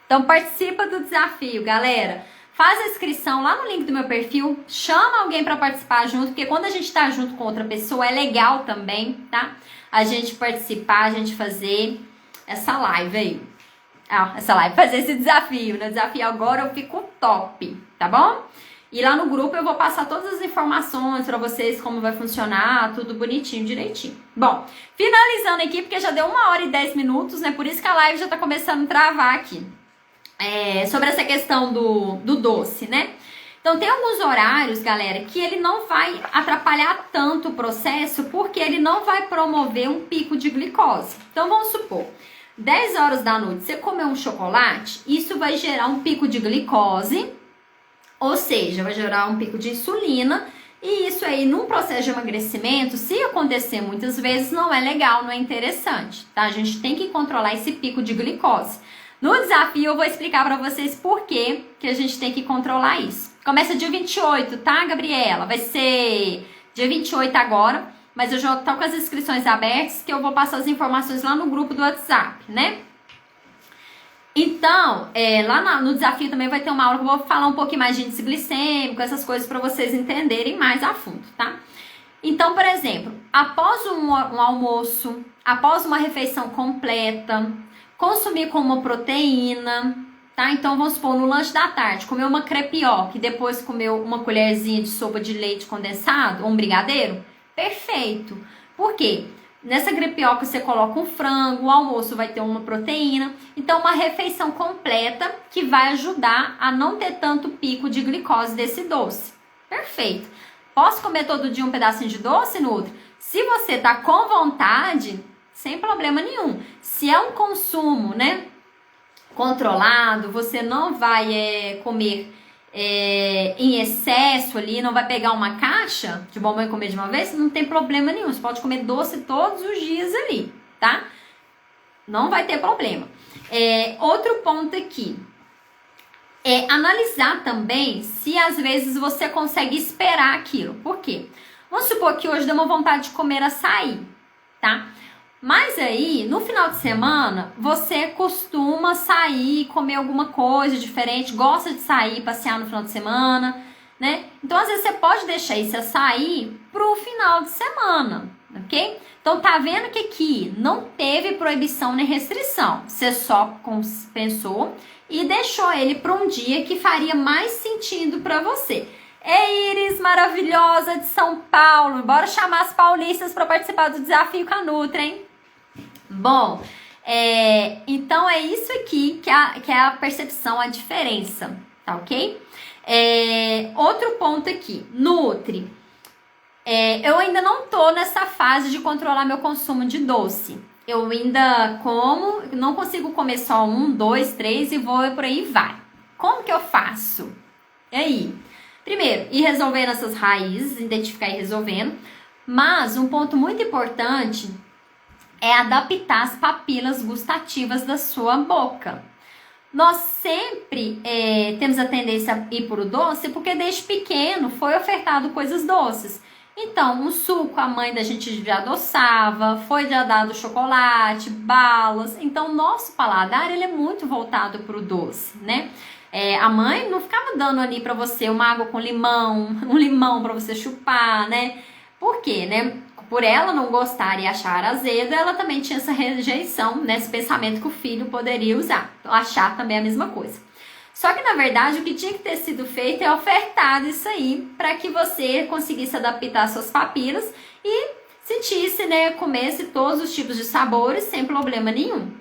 Então participa do desafio, galera. Faz a inscrição lá no link do meu perfil. Chama alguém pra participar junto, porque quando a gente tá junto com outra pessoa, é legal também, tá? A gente participar, a gente fazer essa live aí. Essa live, fazer esse desafio. No desafio agora eu fico top, tá bom? E lá no grupo eu vou passar todas as informações pra vocês, como vai funcionar, tudo bonitinho, direitinho. Bom, finalizando aqui, porque já deu 1 hora e 10 minutos, né? Por isso que a live já tá começando a travar aqui. Sobre essa questão do doce, né? Então tem alguns horários, galera, que ele não vai atrapalhar tanto o processo, porque ele não vai promover um pico de glicose. Então vamos supor, 10 horas da noite, você comer um chocolate, isso vai gerar um pico de glicose, ou seja, vai gerar um pico de insulina, e isso aí, num processo de emagrecimento, se acontecer muitas vezes, não é legal, não é interessante, tá? A gente tem que controlar esse pico de glicose. No desafio, eu vou explicar pra vocês por que a gente tem que controlar isso. Começa dia 28, tá, Gabriela? Vai ser dia 28 agora, mas eu já tô com as inscrições abertas, que eu vou passar as informações lá no grupo do WhatsApp, né? Então, lá no desafio também vai ter uma aula que eu vou falar um pouquinho mais de índice glicêmico, essas coisas para vocês entenderem mais a fundo, tá? Então, por exemplo, após um almoço, após uma refeição completa, consumir com uma proteína, tá? Então, vamos supor, no lanche da tarde, comer uma crepioca e depois comer uma colherzinha de sopa de leite condensado ou um brigadeiro, perfeito. Por quê? Nessa crepioca você coloca um frango, o almoço vai ter uma proteína. Então, uma refeição completa que vai ajudar a não ter tanto pico de glicose desse doce. Perfeito. Posso comer todo dia um pedacinho de doce, Nutri? Se você tá com vontade, sem problema nenhum. Se é um consumo, né, controlado, você não vai comer em excesso ali, não vai pegar uma caixa de bombom e comer de uma vez, não tem problema nenhum. Você pode comer doce todos os dias ali, tá? Não vai ter problema. Outro ponto aqui é analisar também se às vezes você consegue esperar aquilo. Por quê? Vamos supor que hoje deu uma vontade de comer açaí, tá? Mas aí, no final de semana, você costuma sair, comer alguma coisa diferente, gosta de sair, passear no final de semana, né? Então, às vezes, você pode deixar esse açaí pro final de semana, ok? Então, tá vendo que aqui não teve proibição nem restrição. Você só pensou e deixou ele para um dia que faria mais sentido para você. Iris, maravilhosa de São Paulo. Bora chamar as paulistas para participar do desafio com a Nutri, hein? Bom, então é isso aqui que é a percepção, a diferença, tá ok? Outro ponto aqui, Nutri. Eu ainda não tô nessa fase de controlar meu consumo de doce. Eu ainda como, não consigo comer só 1, 2, 3 e vou por aí vai. Como que eu faço? E aí? Primeiro, ir resolvendo essas raízes, identificar e resolvendo. Mas um ponto muito importante é adaptar as papilas gustativas da sua boca. Nós sempre temos a tendência a ir para o doce porque desde pequeno foi ofertado coisas doces. Então, um suco a mãe da gente já adoçava, foi já dado chocolate, balas. Então, o nosso paladar ele é muito voltado para o doce, né? A mãe não ficava dando ali para você uma água com limão, um limão para você chupar, né? Por quê, né? Por ela não gostar e achar azedo, ela também tinha essa rejeição, né? Esse pensamento que o filho poderia usar. Então, achar também a mesma coisa. Só que, na verdade, o que tinha que ter sido feito é ofertado isso aí para que você conseguisse adaptar às suas papilas e sentisse, né, comesse todos os tipos de sabores sem problema nenhum.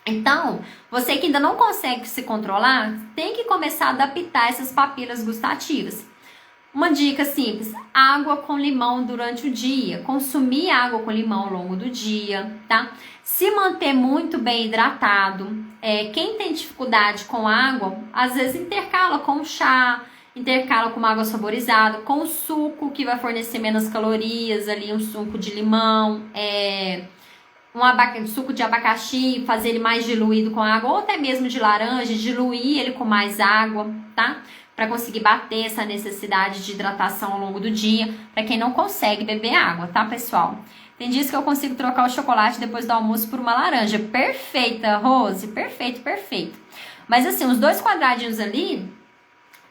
Então, você que ainda não consegue se controlar, tem que começar a adaptar essas papilas gustativas. Uma dica simples: água com limão durante o dia. Consumir água com limão ao longo do dia, tá? Se manter muito bem hidratado. Quem tem dificuldade com água, às vezes intercala com chá, intercala com uma água saborizada, com suco, que vai fornecer menos calorias ali, um suco de limão, suco de abacaxi, fazer ele mais diluído com água, ou até mesmo de laranja, diluir ele com mais água, tá? Para conseguir bater essa necessidade de hidratação ao longo do dia, para quem não consegue beber água, tá, pessoal? Tem dias que eu consigo trocar o chocolate depois do almoço por uma laranja. Perfeita, Rose, perfeito, perfeito. Mas assim, os 2 quadradinhos ali,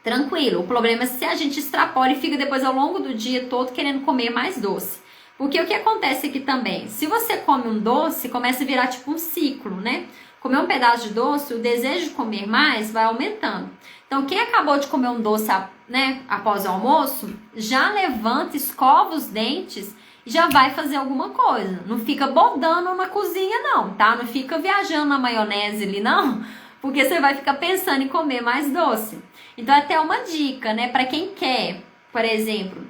tranquilo. O problema é se a gente extrapola e fica depois ao longo do dia todo querendo comer mais doce. Porque o que acontece aqui também? Se você come um doce, começa a virar tipo um ciclo, né? Comer um pedaço de doce, o desejo de comer mais vai aumentando. Então, quem acabou de comer um doce, né, após o almoço, já levanta, escova os dentes e já vai fazer alguma coisa. Não fica bodando na cozinha, não, tá? Não fica viajando na maionese ali, não, porque você vai ficar pensando em comer mais doce. Então, até uma dica, né, para quem quer, por exemplo,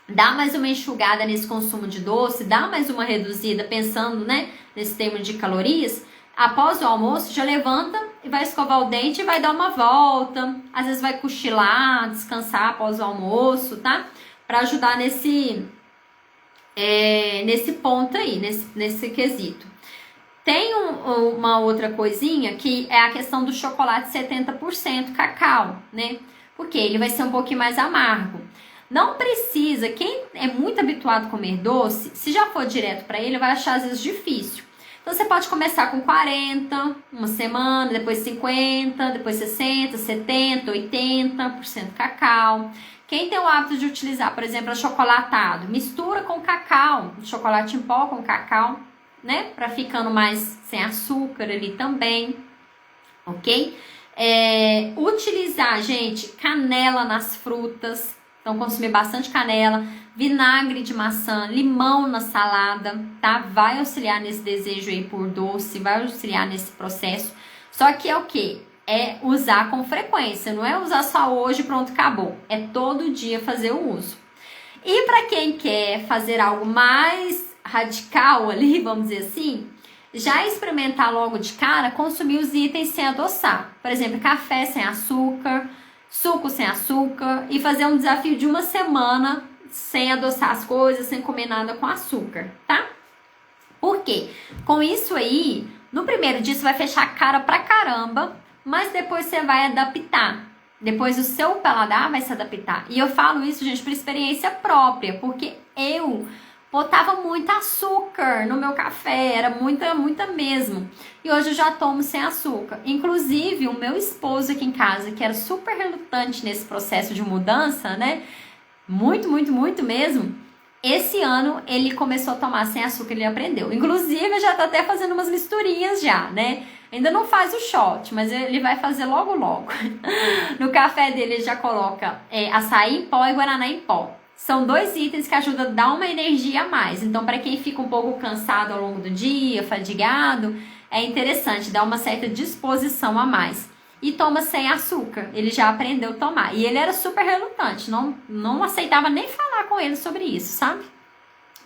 dá mais uma enxugada nesse consumo de doce, dá mais uma reduzida, pensando, né, nesse termo de calorias. Após o almoço, já levanta e vai escovar o dente e vai dar uma volta. Às vezes vai cochilar, descansar após o almoço, tá? Para ajudar nesse ponto aí, nesse quesito. Tem uma outra coisinha que é a questão do chocolate 70% cacau, né? Porque ele vai ser um pouquinho mais amargo. Não precisa, quem é muito habituado a comer doce, se já for direto para ele, vai achar às vezes difícil. Então, você pode começar com 40, uma semana, depois 50, depois 60, 70, 80% cacau. Quem tem o hábito de utilizar, por exemplo, achocolatado, mistura com cacau, chocolate em pó com cacau, né? Para ficando mais sem açúcar ali também, ok? Utilizar, gente, canela nas frutas. Então, consumir bastante canela, vinagre de maçã, limão na salada, tá? Vai auxiliar nesse desejo aí por doce, vai auxiliar nesse processo. Só que é o quê? É usar com frequência, não é usar só hoje, pronto, acabou. É todo dia fazer o uso. E para quem quer fazer algo mais radical ali, vamos dizer assim, já experimentar logo de cara, consumir os itens sem adoçar. Por exemplo, café sem açúcar, suco sem açúcar, e fazer um desafio de uma semana sem adoçar as coisas, sem comer nada com açúcar, tá? Por quê? Com isso aí, no primeiro dia você vai fechar a cara pra caramba, mas depois você vai adaptar. Depois o seu paladar vai se adaptar. E eu falo isso, gente, por experiência própria, porque eu botava muito açúcar no meu café, era muita mesmo. E hoje eu já tomo sem açúcar. Inclusive, o meu esposo aqui em casa, que era super relutante nesse processo de mudança, né? Muito mesmo. Esse ano ele começou a tomar sem açúcar, ele aprendeu. Inclusive, já tá até fazendo umas misturinhas já, né? Ainda não faz o shot, mas ele vai fazer logo. No café dele ele já coloca açaí em pó e guaraná em pó. São 2 itens que ajudam a dar uma energia a mais. Então, para quem fica um pouco cansado ao longo do dia, fadigado, é interessante dar uma certa disposição a mais. E toma sem açúcar. Ele já aprendeu a tomar. E ele era super relutante. Não aceitava nem falar com ele sobre isso, sabe?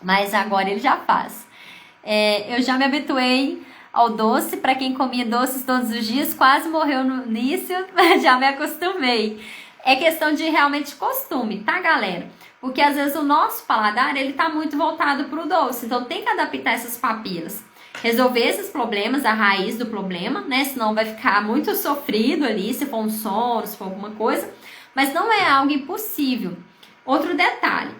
Mas agora ele já faz. Eu já me habituei ao doce. Para quem comia doces todos os dias, quase morreu no início, mas já me acostumei. É questão de realmente costume, tá, galera? Porque às vezes o nosso paladar, ele tá muito voltado pro doce. Então tem que adaptar essas papilas. Resolver esses problemas, a raiz do problema, né? Senão vai ficar muito sofrido ali, se for um sono, se for alguma coisa. Mas não é algo impossível. Outro detalhe,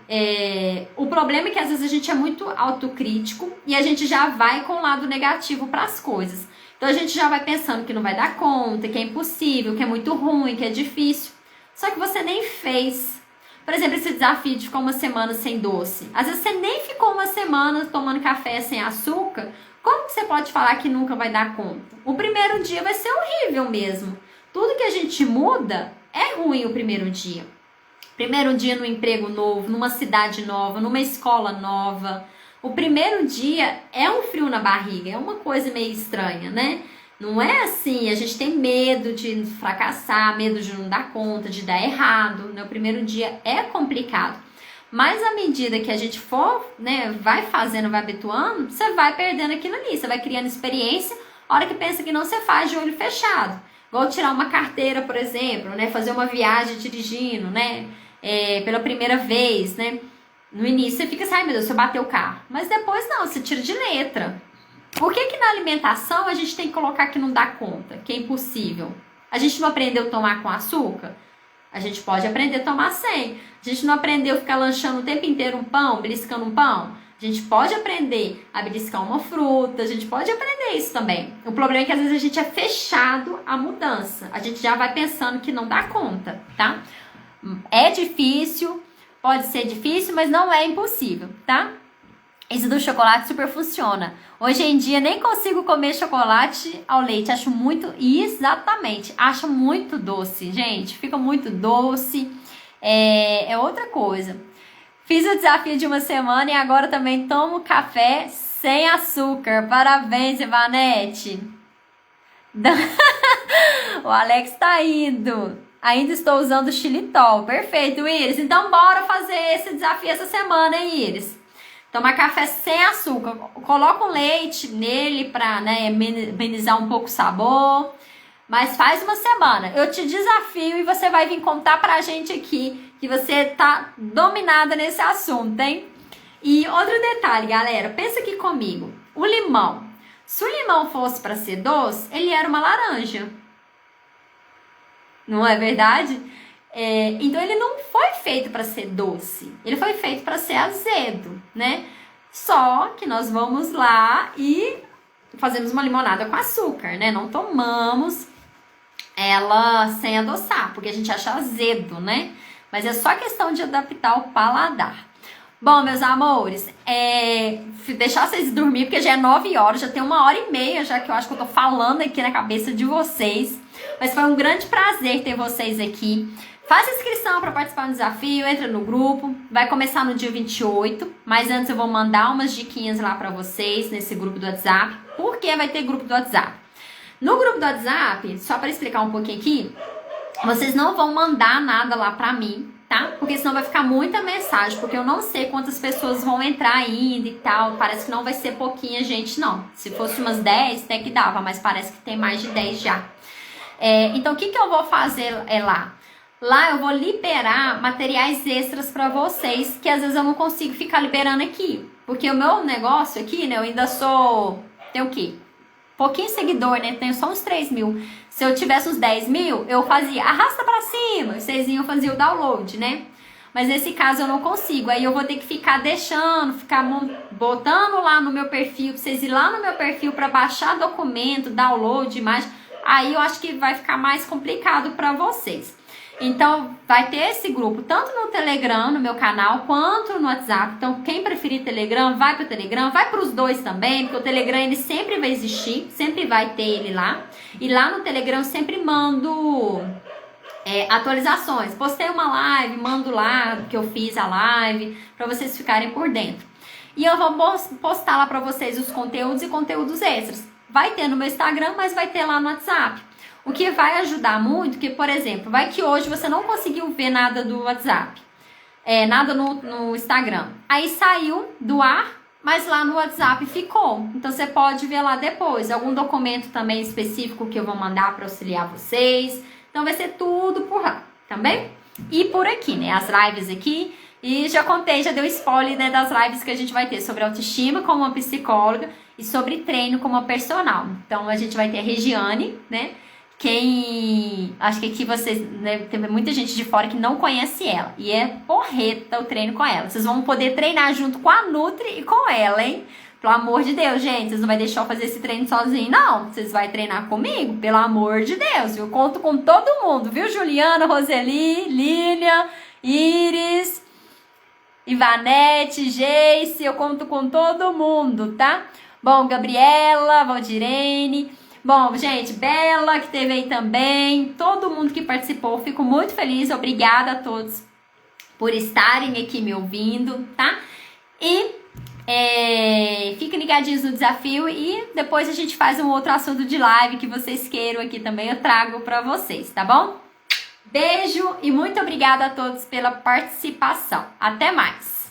o problema é que às vezes a gente é muito autocrítico e a gente já vai com o lado negativo para as coisas. Então a gente já vai pensando que não vai dar conta, que é impossível, que é muito ruim, que é difícil. Só que você nem fez. Por exemplo, esse desafio de ficar uma semana sem doce. Às vezes você nem ficou uma semana tomando café sem açúcar. Como que você pode falar que nunca vai dar conta? O primeiro dia vai ser horrível mesmo. Tudo que a gente muda é ruim o primeiro dia. Primeiro dia no emprego novo, numa cidade nova, numa escola nova. O primeiro dia é um frio na barriga, é uma coisa meio estranha, né? Não é assim, a gente tem medo de fracassar, medo de não dar conta, de dar errado, né? O primeiro dia é complicado. Mas à medida que a gente for, né, vai fazendo, vai habituando, você vai perdendo aquilo ali, você vai criando experiência. A hora que pensa que não, você faz de olho fechado. Igual tirar uma carteira, por exemplo, né, fazer uma viagem dirigindo, né, pela primeira vez, né. No início você fica assim, ai meu Deus, se eu bater o carro. Mas depois não, você tira de letra. Por que na alimentação a gente tem que colocar que não dá conta, que é impossível? A gente não aprendeu a tomar com açúcar? A gente pode aprender a tomar sem. A gente não aprendeu a ficar lanchando o tempo inteiro um pão, beliscando um pão? A gente pode aprender a beliscar uma fruta, a gente pode aprender isso também. O problema é que às vezes a gente é fechado à mudança. A gente já vai pensando que não dá conta, tá? É difícil, pode ser difícil, mas não é impossível, tá? Esse do chocolate super funciona. Hoje em dia nem consigo comer chocolate ao leite. Acho muito, exatamente, acho muito doce, gente. Fica muito doce. É outra coisa. Fiz o desafio de uma semana e agora também tomo café sem açúcar. Parabéns, Ivanete. O Alex tá indo. Ainda estou usando xilitol. Perfeito, Iris. Então bora fazer esse desafio essa semana, hein, Iris? Tomar café sem açúcar. Coloca um leite nele para, né, amenizar um pouco o sabor. Mas faz uma semana. Eu te desafio e você vai vir contar pra gente aqui que você tá dominada nesse assunto, hein? E outro detalhe, galera. Pensa aqui comigo. O limão. Se o limão fosse para ser doce, ele era uma laranja. Não é verdade? Então ele não foi feito para ser doce, ele foi feito para ser azedo, né? Só que nós vamos lá e fazemos uma limonada com açúcar, né? Não tomamos ela sem adoçar, porque a gente acha azedo, né? Mas é só questão de adaptar o paladar. Bom, meus amores, deixar vocês dormir, porque já é 9 horas, já tem 1h30 já que eu acho que eu tô falando aqui na cabeça de vocês. Mas foi um grande prazer ter vocês aqui. Faz inscrição para participar do desafio, entra no grupo. Vai começar no dia 28, mas antes eu vou mandar umas diquinhas lá para vocês nesse grupo do WhatsApp. Por que vai ter grupo do WhatsApp? No grupo do WhatsApp, só para explicar um pouquinho aqui, vocês não vão mandar nada lá para mim, tá? Porque senão vai ficar muita mensagem, porque eu não sei quantas pessoas vão entrar ainda e tal. Parece que não vai ser pouquinha gente, não. Se fosse umas 10, até que dava, mas parece que tem mais de 10 já. Então, o que eu vou fazer lá? Lá eu vou liberar materiais extras para vocês, que às vezes eu não consigo ficar liberando aqui. Porque o meu negócio aqui, né, eu ainda sou... Tem o quê? Pouquinho seguidor, né? Tenho só uns 3 mil. Se eu tivesse uns 10 mil, eu fazia arrasta pra cima. Vocês iam fazer o download, né? Mas nesse caso eu não consigo. Aí eu vou ter que ficar deixando, ficar botando lá no meu perfil. Pra vocês ir lá no meu perfil para baixar documento, download, imagem. Aí eu acho que vai ficar mais complicado para vocês. Então, vai ter esse grupo, tanto no Telegram, no meu canal, quanto no WhatsApp. Então, quem preferir Telegram, vai pro Telegram, vai pros dois também, porque o Telegram, ele sempre vai existir, sempre vai ter ele lá. E lá no Telegram, eu sempre mando atualizações. Postei uma live, mando lá que eu fiz a live, para vocês ficarem por dentro. E eu vou postar lá para vocês os conteúdos e conteúdos extras. Vai ter no meu Instagram, mas vai ter lá no WhatsApp. O que vai ajudar muito, que, por exemplo, vai que hoje você não conseguiu ver nada do WhatsApp, nada no Instagram. Aí saiu do ar, mas lá no WhatsApp ficou. Então, você pode ver lá depois. Algum documento também específico que eu vou mandar para auxiliar vocês. Então, vai ser tudo por lá, também? E por aqui, né? As lives aqui. E já contei, já deu spoiler, né, das lives que a gente vai ter sobre autoestima como uma psicóloga e sobre treino como uma personal. Então, a gente vai ter a Regiane, né? Acho que aqui vocês, né, tem muita gente de fora que não conhece ela. E é porreta o treino com ela. Vocês vão poder treinar junto com a Nutri e com ela, hein? Pelo amor de Deus, gente. Vocês não vão deixar eu fazer esse treino sozinho, não. Vocês vão treinar comigo, pelo amor de Deus. Eu conto com todo mundo, viu? Juliana, Roseli, Lilian, Iris, Ivanete, Geice. Eu conto com todo mundo, tá? Bom, Gabriela, Valdirene... Bom, gente, Bela que teve aí também, todo mundo que participou, fico muito feliz, obrigada a todos por estarem aqui me ouvindo, tá? E fiquem ligadinhos no desafio e depois a gente faz um outro assunto de live que vocês queiram aqui também, eu trago pra vocês, tá bom? Beijo e muito obrigada a todos pela participação. Até mais!